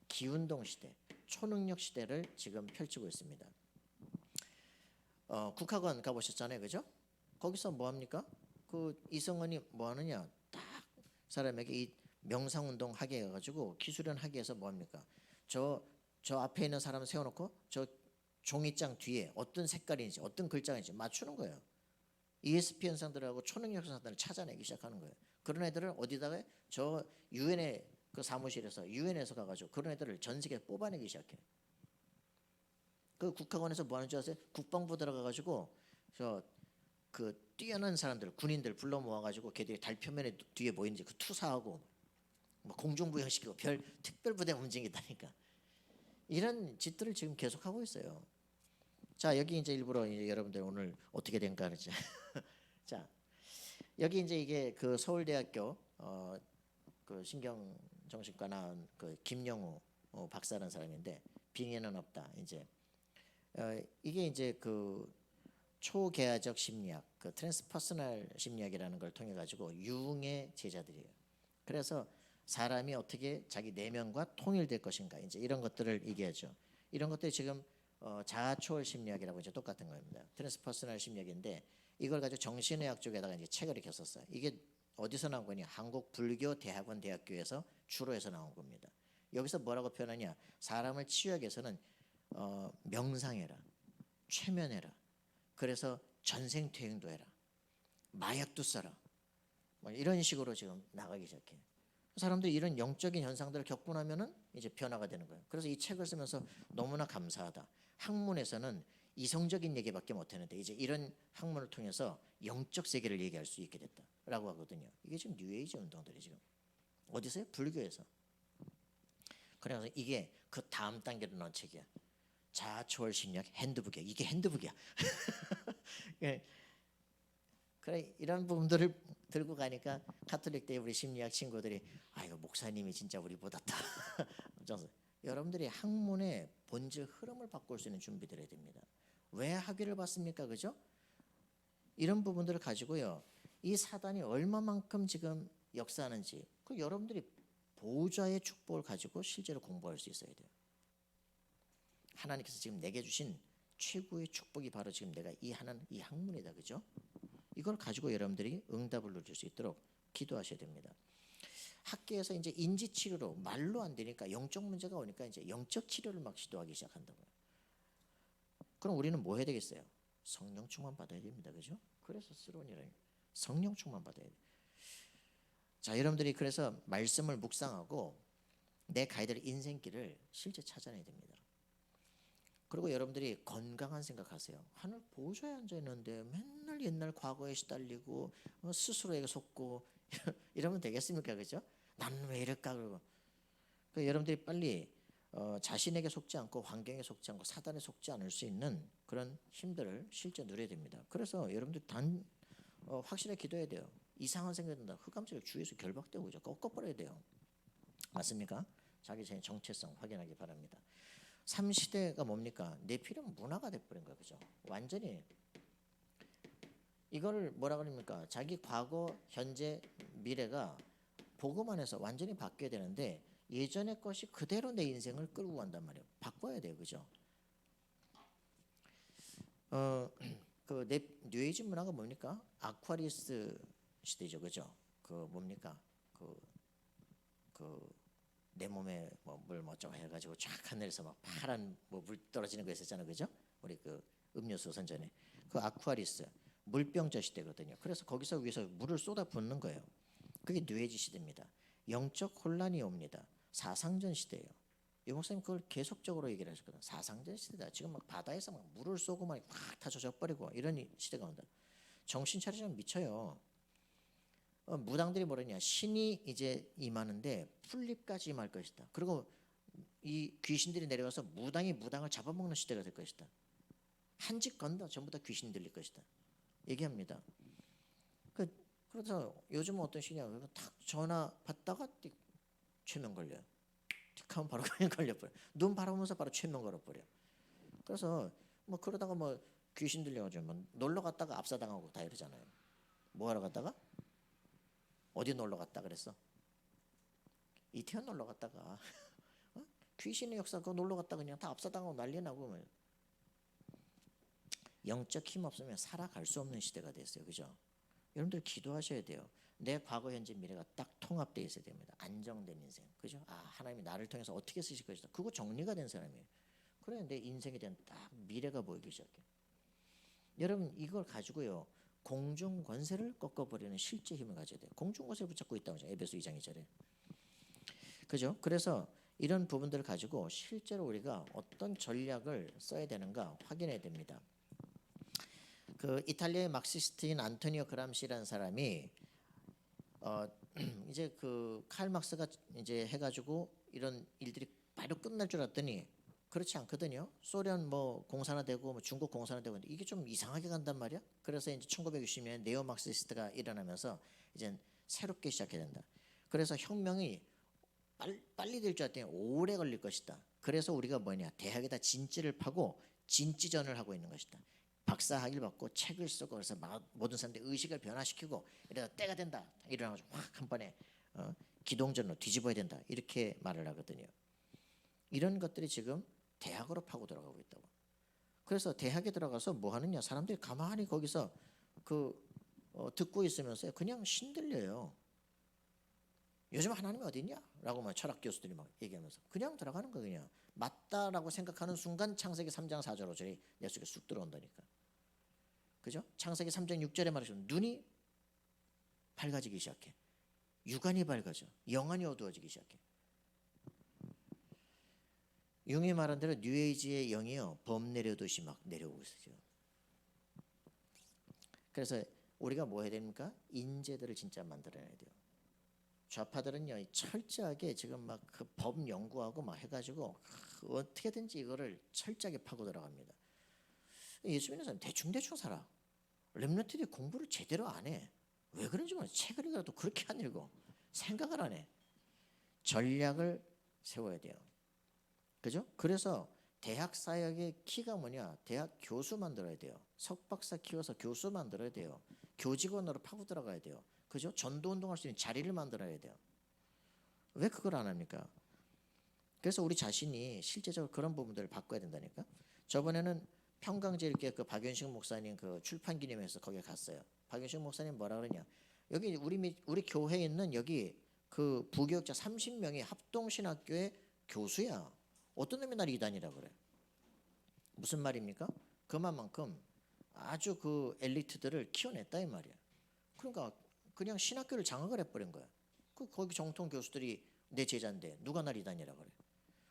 기운동 시대, 초능력 시대를 지금 펼치고 있습니다. 국학원 가보셨잖아요, 그죠? 거기서 뭐 합니까? 그 이성원이 뭐 하느냐? 딱 사람에게 이 명상운동 하게 해가지고 기술연 하게 해서 뭐합니까? 저 앞에 있는 사람 세워놓고 저 종이장 뒤에 어떤 색깔인지 어떤 글자인지 맞추는 거예요. ESP 현상들하고 초능력 현상들을 찾아내기 시작하는 거예요. 그런 애들을 어디다가 저 유엔의 그 사무실에서 유엔에서 가가지고 그런 애들을 전 세계에 뽑아내기 시작해. 그 국학원에서 뭐 하는 줄 아세요? 국방부 들어가가지고 저 그 뛰어난 사람들 군인들 불러 모아가지고 걔들이 달 표면에 뒤에 뭐 있는지 그 투사하고 뭐 공중부양시키고 별 특별부대 움직이다니까 이런 짓들을 지금 계속하고 있어요. 자 여기 이제 일부러 이제 여러분들 오늘 어떻게 된가 하지. 자 여기 이제 이게 그 서울대학교 그 신경정신과 나온 그 김영우 박사라는 사람인데 빙의는 없다. 이제 이게 이제 그 초계화적 심리학, 그 트랜스퍼스널 심리학이라는 걸 통해 가지고 융의 제자들이에요. 그래서 사람이 어떻게 자기 내면과 통일될 것인가 이제 이런 것들을 얘기하죠. 이런 것들이 지금 자아초월 심리학이라고 이제 똑같은 겁니다. 트랜스퍼스널 심리학인데 이걸 가지고 정신의학 쪽에다가 이제 책을 이렇게 썼어요. 이게 어디서 나온 거냐? 한국 불교 대학원 대학교에서 주로 해서 나온 겁니다. 여기서 뭐라고 표현하냐? 사람을 치유하기 위해서는 명상해라, 최면해라. 그래서 전생퇴행도 해라, 마약도 써라. 뭐 이런 식으로 지금 나가기 시작해. 사람들이 이런 영적인 현상들을 겪고 나면은 이제 변화가 되는 거예요. 그래서 이 책을 쓰면서 너무나 감사하다. 학문에서는 이성적인 얘기밖에 못했는데 이제 이런 학문을 통해서 영적 세계를 얘기할 수 있게 됐다라고 하거든요. 이게 지금 뉴에이지 운동들이 지금 어디서요? 불교에서. 그래서 이게 그 다음 단계로 나온 책이야. 자아초월 심리학 핸드북이야. 이게 핸드북이야. 그래 이런 부분들을 들고 가니까 카톨릭 때 우리 심리학 친구들이 아이고 목사님이 진짜 우리보다 다 여러분들이 학문의 본질 흐름을 바꿀 수 있는 준비를 해야 됩니다. 왜 학위를 받습니까? 그죠? 이런 부분들을 가지고요. 이 사단이 얼마만큼 지금 역사하는지 그 여러분들이 보호자의 축복을 가지고 실제로 공부할 수 있어야 돼요. 하나님께서 지금 내게 주신 최고의 축복이 바로 지금 내가 이 하는 이 학문이다. 그죠? 이걸 가지고 여러분들이 응답을 누릴 수 있도록 기도하셔야 됩니다. 학계에서 이제 인지 치료로 말로 안 되니까 영적 문제가 오니까 이제 영적 치료를 막 시도하기 시작한다고요. 그럼 우리는 뭐 해야 되겠어요? 성령 충만 받아야 됩니다. 그죠? 그래서 쓰러니라 성령 충만 받아야 돼요. 자, 여러분들이 그래서 말씀을 묵상하고 내 가야 될 인생길을 실제 찾아내야 됩니다. 그리고 여러분들이 건강한 생각하세요. 하늘 보좌에 앉아 있는데 맨날 옛날 과거에 시달리고 스스로에게 속고 이러면 되겠습니까? 그죠? 나는 왜 이럴까? 그러고 여러분들이 빨리 자신에게 속지 않고 환경에 속지 않고 사단에 속지 않을 수 있는 그런 힘들을 실제 누려야 됩니다. 그래서 여러분들 확실하게 기도해야 돼요. 이상한 생각이 든다. 흑암세력 주위에서 결박되고 그죠? 꺾어버려야 돼요. 맞습니까? 자기 자신의 정체성 확인하기 바랍니다. 3시대가 뭡니까? 내 필요는 문화가 돼버린 거예요. 그죠? 완전히 이걸 뭐라 그럽니까? 자기 과거, 현재, 미래가 복음 안에서 완전히 바뀌어야 되는데 예전의 것이 그대로 내 인생을 끌고 간단 말이에요. 바꿔야 돼요. 그죠? 그 뉴에이지 문화가 뭡니까? 아쿠아리스 시대죠. 그죠? 그 뭡니까? 내 몸에 물 어쩌고 해가지고 쫙 하늘에서 막 파란 물 떨어지는 거 있었잖아요, 그죠? 우리 그 음료수 선전에 그 아쿠아리스 물병자 시대거든요. 그래서 거기서 위에서 물을 쏟아 붓는 거예요. 그게 뉴에이지 시대입니다. 영적 혼란이 옵니다. 사상전 시대예요. 이 목사님 그걸 계속적으로 얘기를 하셨거든요. 사상전 시대다. 지금 막 바다에서 막 물을 쏘고 막 다 젖어버리고 이런 시대가 온다. 정신 차리면 미쳐요. 무당들이 뭐랬냐? 신이 이제 임하는데 풀립까지 임할 것이다. 그리고 이 귀신들이 내려와서 무당을 잡아먹는 시대가 될 것이다. 한 집 건너 전부 다 귀신 들릴 것이다. 얘기합니다. 그래서 요즘은 어떤 신이냐? 탁 전화 받다가 최면 걸려요. 틱 하면 바로 그냥 걸려버려. 눈 바라보면서 바로 최면 걸어버려. 그래서 뭐 그러다가 뭐 귀신 들려가지고 뭐 놀러 갔다가 압사당하고 다 이러잖아요. 뭐 하러 갔다가? 어디 놀러 갔다 그랬어? 이태원 놀러 갔다가 귀신의 역사 그거 놀러 갔다 그냥 다 압사당하고 난리 나고 영적 힘 없으면 살아갈 수 없는 시대가 됐어요. 그죠? 여러분들 기도하셔야 돼요. 내 과거 현재 미래가 딱 통합되어 있어야 됩니다. 안정된 인생, 그죠? 아, 하나님이 나를 통해서 어떻게 쓰실 것이다. 그거 정리가 된 사람이에요. 그래 내 인생에 대한 딱 미래가 보이기 시작해. 여러분 이걸 가지고요 공중 권세를 꺾어버리는 실제 힘을 가져야 돼요. 공중 권세를 붙잡고 있다고 하죠. 에베소 2장 2절에. 그죠? 그래서 이런 부분들을 가지고 실제로 우리가 어떤 전략을 써야 되는가 확인해야 됩니다. 그 이탈리아의 막시스트인 안토니오 그람시라는 사람이 이제 그 칼 막스가 이제 해가지고 이런 일들이 바로 끝날 줄 알았더니 그렇지 않거든요. 소련 뭐 공산화되고 뭐 중국 공산화되고 이게 좀 이상하게 간단 말이야. 그래서 이제 1960년에 네오 막시스트가 일어나면서 이제 새롭게 시작해야 된다. 그래서 혁명이 빨리 될 줄 알았더니 오래 걸릴 것이다. 그래서 우리가 뭐냐 대학에다 진지를 파고 진지전을 하고 있는 것이다. 박사학위를 받고 책을 쓰고 그래서 모든 사람들의 의식을 변화시키고 이러다 때가 된다. 일어나가지고 확 한 번에 기동전으로 뒤집어야 된다. 이렇게 말을 하거든요. 이런 것들이 지금 대학으로 파고 들어가고 있다고. 그래서 대학에 들어가서 뭐 하느냐 사람들이 가만히 거기서 듣고 있으면서 그냥 신들려요. 요즘 하나님이 어디 있냐? 라고 막 철학 교수들이 막 얘기하면서 그냥 들어가는 거 그냥 맞다라고 생각하는 순간 창세기 3장 4절 5절이 내 속에 쑥 들어온다니까. 그죠? 창세기 3장 6절에 말해서 눈이 밝아지기 시작해. 육안이 밝아져. 영안이 어두워지기 시작해. 융이 말한 대로 뉴에이지의 영이요 범 내려듯이 막 내려오고 있어요. 그래서 우리가 뭐 해야 됩니까? 인재들을 진짜 만들어내야 돼요. 좌파들은요 철저하게 지금 막 그 법 연구하고 막 해가지고 어떻게든지 이거를 철저하게 파고 들어갑니다. 예수 믿는 사람 대충 살아. 렘넌트들이 공부를 제대로 안 해. 왜 그런지 모르겠어. 책을 읽어도 그렇게 안 읽어. 생각을 안 해. 전략을 세워야 돼요. 그죠? 그래서 대학 사역의 키가 뭐냐? 대학 교수 만들어야 돼요. 석박사 키워서 교수 만들어야 돼요. 교직원으로 파고 들어가야 돼요. 그죠? 전도 운동할 수 있는 자리를 만들어야 돼요. 왜 그걸 안 합니까? 그래서 우리 자신이 실제적으로 그런 부분들을 바꿔야 된다니까. 저번에는 평강제일교회 그 박윤식 목사님 그 출판 기념회에서 거기에 갔어요. 박윤식 목사님 뭐라 그러냐? 여기 우리 교회에 있는 여기 그 부교육자 30명이 합동신학교의 교수야. 어떤 놈이 날 이단이라 그래? 무슨 말입니까? 그만큼 아주 그 엘리트들을 키워냈다 이 말이야. 그러니까 그냥 신학교를 장악을 해버린 거야. 거기 정통 교수들이 내 제자인데 누가 날 이단이라 그래?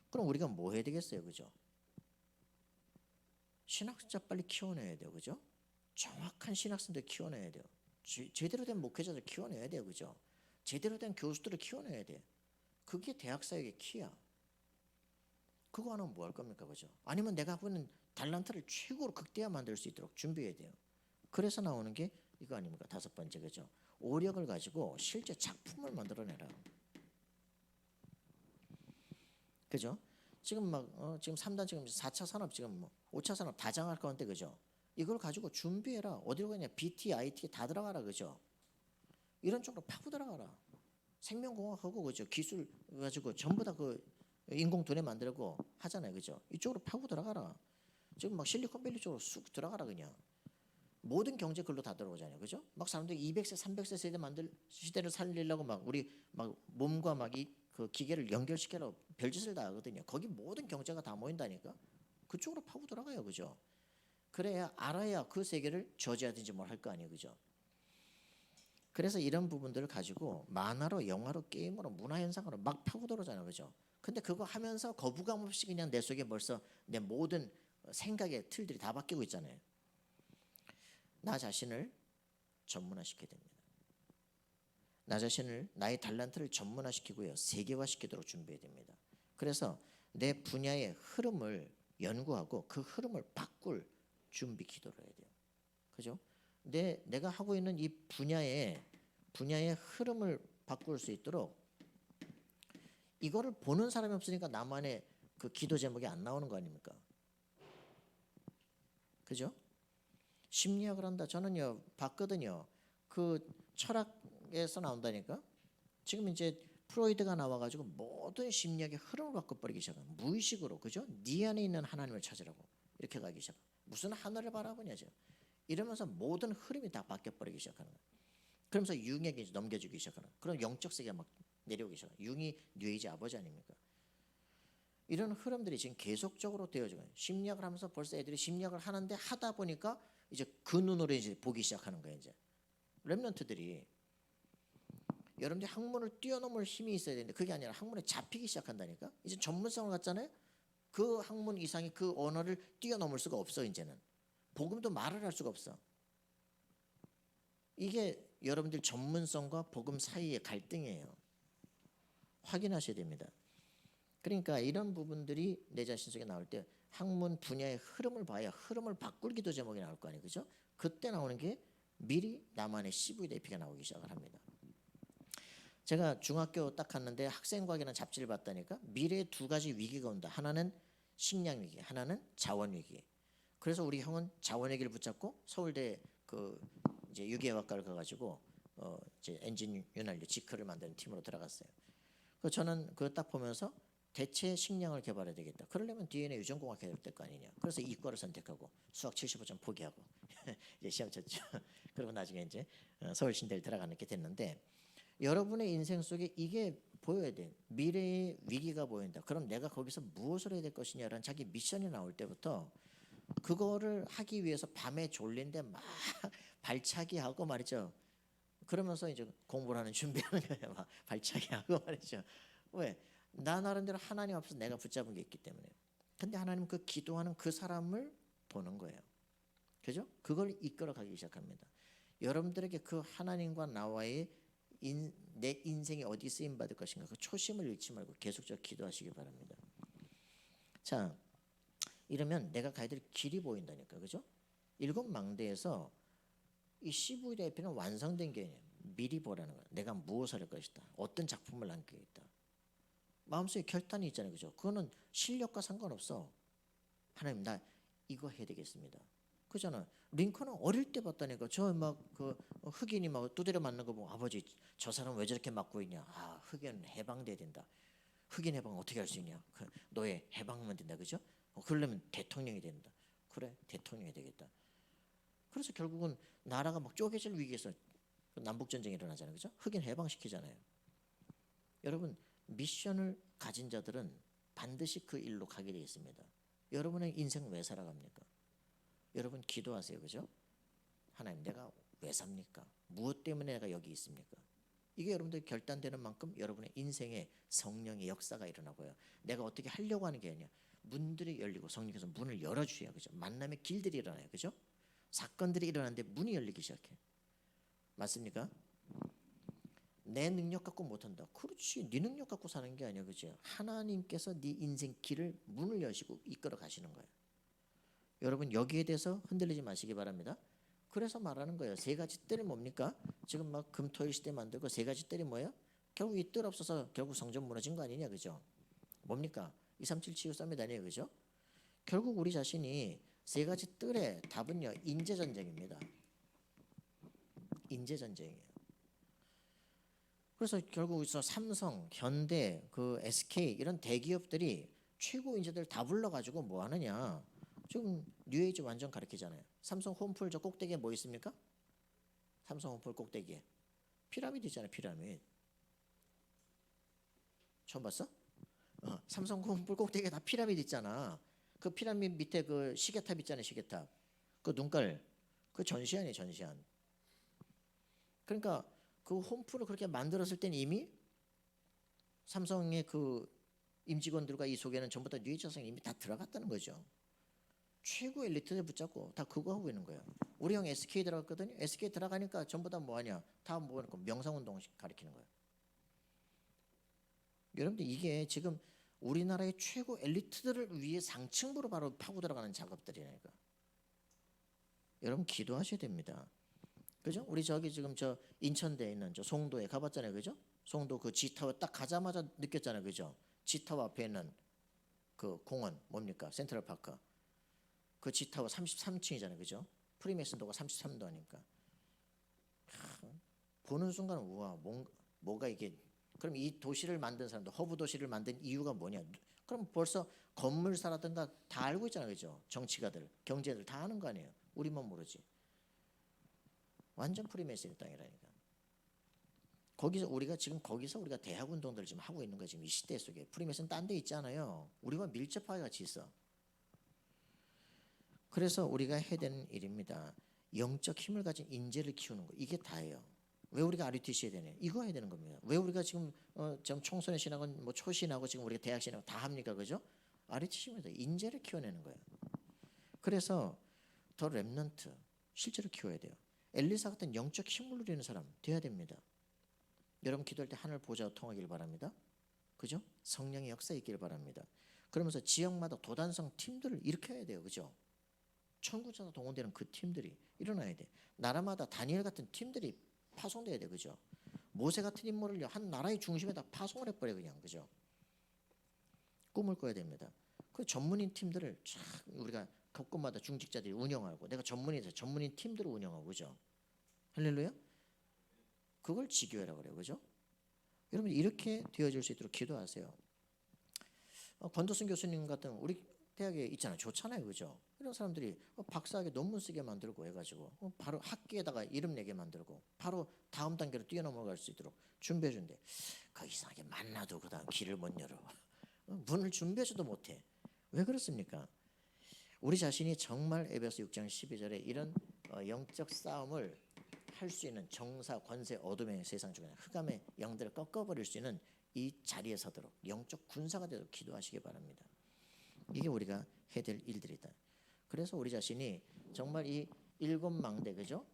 그럼 우리가 뭐 해야 되겠어요, 그죠? 신학자 빨리 키워내야 돼요, 그죠? 정확한 신학생들 키워내야 돼요. 제대로 된 목회자들 키워내야 돼요, 그죠? 제대로 된 교수들을 키워내야 돼. 그게 대학 사역의 키야. 그거 안 하면 뭐 할 겁니까, 그죠? 아니면 내가 하고 있는 달란트를 최고로 극대화 만들 수 있도록 준비해야 돼요. 그래서 나오는 게 이거 아닙니까? 5번째, 그죠? 오력을 가지고 실제 작품을 만들어내라. 그죠? 지금 막 지금 3단 지금 4차 산업 지금 뭐 5차 산업 다 장할 건데 그죠? 이걸 가지고 준비해라. 어디로 가냐? BT, IT 다 들어가라 그죠? 이런 쪽으로 파고 들어가라. 생명공학하고 그죠? 기술 가지고 전부 다 그 인공 두뇌 만들고 하잖아요, 그죠? 이쪽으로 파고 들어가라. 지금 막 실리콘밸리 쪽으로 쑥 들어가라 그냥. 모든 경제 글로 다 들어오잖아요, 그죠? 막 사람들이 200세, 300세 세대 만들 시대를 살리려고 막 우리 막 몸과 막 이 그 기계를 연결시키려고 별짓을 다 하거든요. 거기 모든 경제가 다 모인다니까. 그쪽으로 파고 들어가요, 그죠? 그래야 알아야 그 세계를 저지하든지 뭘 할 거 아니에요, 그죠? 그래서 이런 부분들을 가지고 만화로, 영화로, 게임으로, 문화현상으로 막 파고 들어오잖아요, 그죠? 근데 그거 하면서 거부감 없이 그냥 내 속에 벌써 내 모든 생각의 틀들이 다 바뀌고 있잖아요. 나 자신을 전문화시켜야 됩니다. 나 자신을 나의 달란트를 전문화시키고요 세계화시키도록 준비해야 됩니다. 그래서 내 분야의 흐름을 연구하고 그 흐름을 바꿀 준비 기도를 해야 돼요. 그죠? 내가 하고 있는 이 분야의 흐름을 바꿀 수 있도록 이거를 보는 사람이 없으니까 나만의 그 기도 제목이 안 나오는 거 아닙니까? 그죠? 심리학을 한다. 저는요 봤거든요. 그 철학에서 나온다니까. 지금 이제 프로이드가 나와가지고 모든 심리학의 흐름을 바꿔버리기 시작한 무의식으로 그죠? 네 안에 있는 하나님을 찾으라고 이렇게 가기 시작. 무슨 하늘을 바라보냐죠. 이러면서 모든 흐름이 다 바뀌어버리기 시작하는 거예요. 그러면서 융에게 이제 넘겨주기 시작하는. 그럼 영적 세계가 막 내려오기 시작. 융이 뉴에이지 아버지 아닙니까? 이런 흐름들이 지금 계속적으로 되어지고 심리학을 하면서 벌써 애들이 심리학을 하는데 하다 보니까 이제 그 눈으로 이제 보기 시작하는 거예요. 이제 렘넌트들이 여러분들이 학문을 뛰어넘을 힘이 있어야 되는데 그게 아니라 학문에 잡히기 시작한다니까. 이제 전문성을 갖잖아요. 그 학문 이상의 그 언어를 뛰어넘을 수가 없어. 이제는 복음도 말을 할 수가 없어. 이게 여러분들 전문성과 복음 사이의 갈등이에요. 확인하셔야 됩니다. 그러니까 이런 부분들이 내 자신 속에 나올 때 학문 분야의 흐름을 봐야 흐름을 바꿀 기도 제목이 나올 거 아니에요. 그죠? 그때 나오는 게 미리 나만의 CV대피가 나오기 시작을 합니다. 제가 중학교 딱 갔는데 학생과학이라는 잡지를 봤다니까 미래에 두 가지 위기가 온다. 하나는 식량 위기, 하나는 자원 위기. 그래서 우리 형은 자원 위기를 붙잡고 서울대 그 이제 유기화학과를 가가지고 이제 엔진 윤활유 지크를 만드는 팀으로 들어갔어요. 그 저는 그거 딱 보면서 대체 식량을 개발해야 되겠다. 그러려면 DNA 유전공학 해야 될 거 아니냐. 그래서 이과를 선택하고 수학 75점 포기하고 이제 시험 쳤죠. 그리고 나중에 이제 서울신대를 들어가는 게 됐는데 여러분의 인생 속에 이게 보여야 돼. 미래의 위기가 보인다. 그럼 내가 거기서 무엇을 해야 될 것이냐라는 자기 미션이 나올 때부터 그거를 하기 위해서 밤에 졸린데 막 발차기 하고 말이죠. 그러면서 이제 공부를 하는 준비하는 거예요. 막 발차기 하고 말이죠. 왜? 나 나름대로 하나님 앞에서 내가 붙잡은 게 있기 때문에. 근데 하나님 그 기도하는 그 사람을 보는 거예요. 그죠? 그걸 이끌어 가기 시작합니다. 여러분들에게 그 하나님과 나와의 내 인생이 어디 쓰임 받을 것인가 그 초심을 잃지 말고 계속적으로 기도하시기 바랍니다. 자, 이러면 내가 가야 될 길이 보인다니까. 그죠? 일곱 망대에서 이 CV대피는 완성된 게 아니에요. 미리 보라는 거야. 내가 무엇을 할 것이다. 어떤 작품을 남기겠다. 마음속에 결단이 있잖아요. 그죠? 그거는 실력과 상관없어. 하나님 나 이거 해야 되겠습니다. 그잖아. 링컨은 어릴 때 봤다니까. 저 막 그 흑인이 막 두드려 맞는 거 보고 아버지 저 사람 왜 저렇게 맞고 있냐. 아 흑인은 해방돼야 된다. 흑인 해방 어떻게 할 수 있냐. 그 너의 해방만 된다. 그죠? 그러려면 대통령이 된다. 그래 대통령이 되겠다. 그래서 결국은 나라가 막 쪼개질 위기에서 남북 전쟁이 일어나잖아요. 그죠? 흑인 해방시키잖아요. 여러분 미션을 가진 자들은 반드시 그 일로 가게 되어 있습니다. 여러분의 인생 왜 살아갑니까? 여러분 기도하세요. 그죠? 하나님 내가 왜 삽니까? 무엇 때문에 내가 여기 있습니까? 이게 여러분들 결단되는 만큼 여러분의 인생에 성령의 역사가 일어나고요. 내가 어떻게 하려고 하는 게 아니야. 문들이 열리고 성령께서 문을 열어주셔야 그죠? 만남의 길들이 일어나요. 그죠? 사건들이 일어나는데 문이 열리기 시작해. 맞습니까? 내 능력 갖고 못한다. 그렇지. 네 능력 갖고 사는 게 아니야. 그죠? 하나님께서 네 인생 길을 문을 여시고 이끌어 가시는 거예요. 여러분 여기에 대해서 흔들리지 마시기 바랍니다. 그래서 말하는 거예요. 세 가지 뜰이 뭡니까? 지금 막 금토일 시대 만들고 세 가지 뜰이 뭐예요? 결국 이 뜰 없어서 결국 성전 무너진 거 아니냐. 그죠? 뭡니까? 237 치유 싸움이 아니에요. 그죠? 결국 우리 자신이 세 가지 뜰의 답은요. 인재전쟁입니다. 인재전쟁이에요. 그래서 결국 여기서 삼성, 현대, 그 SK 이런 대기업들이 최고 인재들 다 불러가지고 뭐 하느냐. 지금 뉴에이지 완전 가르치잖아요. 삼성 홈플 저 꼭대기에 뭐 있습니까? 삼성 홈플 꼭대기에 피라미드 있잖아요. 피라미드. 처음 봤어? 삼성 홈플 꼭대기에 다 피라미드 있잖아. 그 피라미드 밑에 그 시계탑 있잖아요. 시계탑. 그 눈깔. 그 전시안이에요. 전시안. 그러니까 그 홈플을 그렇게 만들었을 때는 이미 삼성의 그 임직원들과 이 속에는 전부 다 뉴에이지성이 이미 다 들어갔다는 거죠. 최고 엘리트를 붙잡고 다 그거 하고 있는 거예요. 우리 형 SK 들어갔거든요. SK 들어가니까 전부 다 뭐하냐. 다 뭐하니까 명상운동 가르치는 거예요. 여러분들 이게 지금 우리나라의 최고 엘리트들을 위해 상층부로 바로 파고 들어가는 작업들이니까. 여러분 기도하셔야 됩니다. 그죠? 우리 저기 지금 저 인천대에 있는 저 송도에 가봤잖아요. 그죠? 송도 그 G타워 딱 가자마자 느꼈잖아요. 그죠? G타워 앞에 있는 그 공원 뭡니까? 센트럴파크. 그 G타워 33층이잖아요. 그죠? 프리메슨도가 33도 하니까. 보는 순간 우와 뭐가 이게 그럼 이 도시를 만든 사람도 허브 도시를 만든 이유가 뭐냐? 그럼 벌써 건물사라든가 다 알고 있잖아요. 그죠? 정치가들, 경제들 다 아는 거 아니에요. 우리만 모르지. 완전 프리메슨의 땅이라니까. 거기서 우리가 지금 거기서 우리가 대학 운동들을 지금 하고 있는 거야. 지금 이 시대 속에 프리메이슨 딴 데 있잖아요. 우리가 밀접하게 같이 있어. 그래서 우리가 해야 되는 일입니다. 영적 힘을 가진 인재를 키우는 거. 이게 다예요. 왜 우리가 RUTC 해야 되냐? 이거 해야 되는 겁니다. 왜 우리가 지금 청소년 신학은 뭐 초신하고 지금 우리가 대학 신학 다 합니까, 그죠? RUTC입니다. 인재를 키워내는 거예요. 그래서 더 렘넌트 실제로 키워야 돼요. 엘리사 같은 영적 힘을 누리는 사람 돼야 됩니다. 여러분 기도할 때 하늘 보좌와 통하길 바랍니다. 그죠? 성령의 역사 있길 바랍니다. 그러면서 지역마다 도단성 팀들을 일으켜야 돼요. 그죠? 천국자가 동원되는 그 팀들이 일어나야 돼. 나라마다 다니엘 같은 팀들이 파송돼야 돼. 그죠? 모세 같은 인물을 한 나라의 중심에다 파송을 해버려 그냥. 그죠? 꿈을 꿔야 됩니다. 그 전문인 팀들을 쫙 우리가 곳곳마다 중직자들이 운영하고 내가 전문인 팀들을 운영하고 그죠? 할렐루야? 그걸 지교회라고 그래요. 그죠? 여러분 이렇게 되어질 수 있도록 기도하세요. 권도순 교수님 같은 우리 대학에 있잖아요. 좋잖아요. 그죠? 이런 사람들이 박사학위 논문 쓰게 만들고 해가지고 바로 학계에다가 이름 내게 만들고 바로 다음 단계로 뛰어넘어갈 수 있도록 준비해 준대. 그 이상하게 만나도 그 다음 길을 못 열어. 문을 준비해줘도 못해. 왜 그렇습니까? 우리 자신이 정말 에베소 6장 12절에 이런 영적 싸움을 할 수 있는 정사, 권세, 어둠의 세상 중에 흑암의 영들을 꺾어버릴 수 있는 이 자리에 서도록 영적 군사가 되도록 기도하시기 바랍니다. 이게 우리가 해야 될 일들이다. 그래서 우리 자신이 정말 이 7망대 그죠?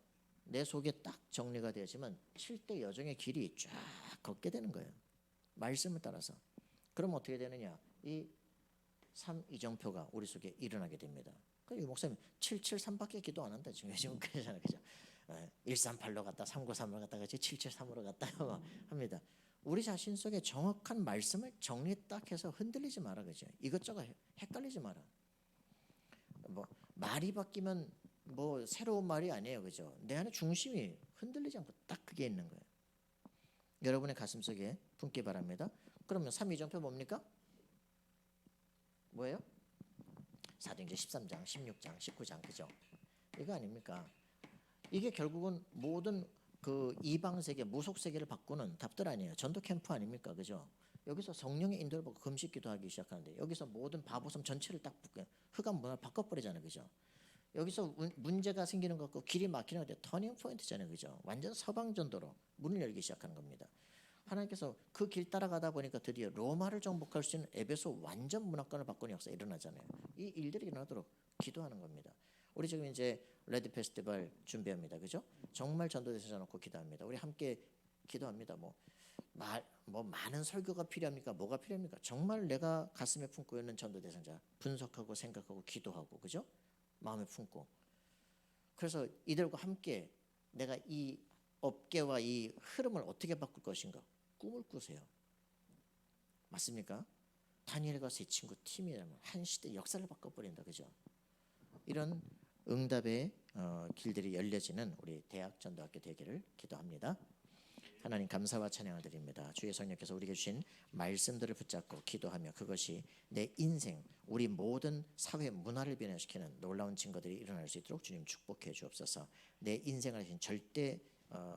내 속에 딱 정리가 되었지만 7대 여정의 길이 쫙 걷게 되는 거예요. 말씀을 따라서. 그럼 어떻게 되느냐? 이 3이정표가 우리 속에 일어나게 됩니다. 그 목사님 773밖에 기도 안 한다 지금 요즘 그러잖아요, 그죠? 138로 갔다 393으로 갔다 같이 773으로 갔다 합니다. 우리 자신 속에 정확한 말씀을 정리 딱 해서 흔들리지 마라, 그죠? 이것저것 헷갈리지 마라. 뭐 말이 바뀌면 뭐 새로운 말이 아니에요, 그죠? 내 안에 중심이 흔들리지 않고 딱 그게 있는 거예요. 여러분의 가슴 속에 품기 바랍니다. 그러면 3이정표 뭡니까? 뭐예요? 사도행전 13장, 16장, 19장 그죠? 이거 아닙니까? 이게 결국은 모든 그 이방 세계, 무속 세계를 바꾸는 답들 아니에요. 전도 캠프 아닙니까? 그죠? 여기서 성령의 인도를 받고 금식 기도하기 시작하는데 여기서 모든 바보섬 전체를 딱 흑암 문화를 바꿔버리잖아요. 그죠? 여기서 문제가 생기는 것 같고 길이 막히는 것 같아요. 터닝 포인트잖아요. 그죠? 완전 서방 전도로 문을 열기 시작하는 겁니다. 하나님께서 그 길 따라가다 보니까 드디어 로마를 정복할 수 있는 에베소 완전 문화권을 바꾸는 역사가 일어나잖아요. 이 일들이 일어나도록 기도하는 겁니다. 우리 지금 이제 레드 페스티벌 준비합니다. 그죠? 정말 전도대상자 놓고 기도합니다. 우리 함께 기도합니다. 뭐 많은 설교가 필요합니까? 뭐가 필요합니까? 정말 내가 가슴에 품고 있는 전도대상자 분석하고 생각하고 기도하고 그죠? 마음에 품고 그래서 이들과 함께 내가 이 업계와 이 흐름을 어떻게 바꿀 것인가 꿈을 꾸세요. 맞습니까? 다니엘과 세 친구 팀이라면 한 시대 역사를 바꿔버린다. 그죠? 이런 응답의 길들이 열려지는 우리 대학 전도학교 되기를 기도합니다. 하나님 감사와 찬양을 드립니다. 주의 성령께서 우리에게 주신 말씀들을 붙잡고 기도하며 그것이 내 인생, 우리 모든 사회 문화를 변화시키는 놀라운 증거들이 일어날 수 있도록 주님 축복해 주옵소서. 내 인생을 하신 절대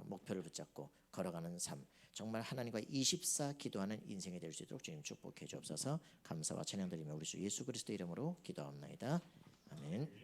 목표를 붙잡고 걸어가는 삶, 정말 하나님과 24 기도하는 인생이 될 수 있도록 주님 축복해 주옵소서. 감사와 찬양 드리며 우리 주 예수 그리스도 이름으로 기도합나이다. 아멘.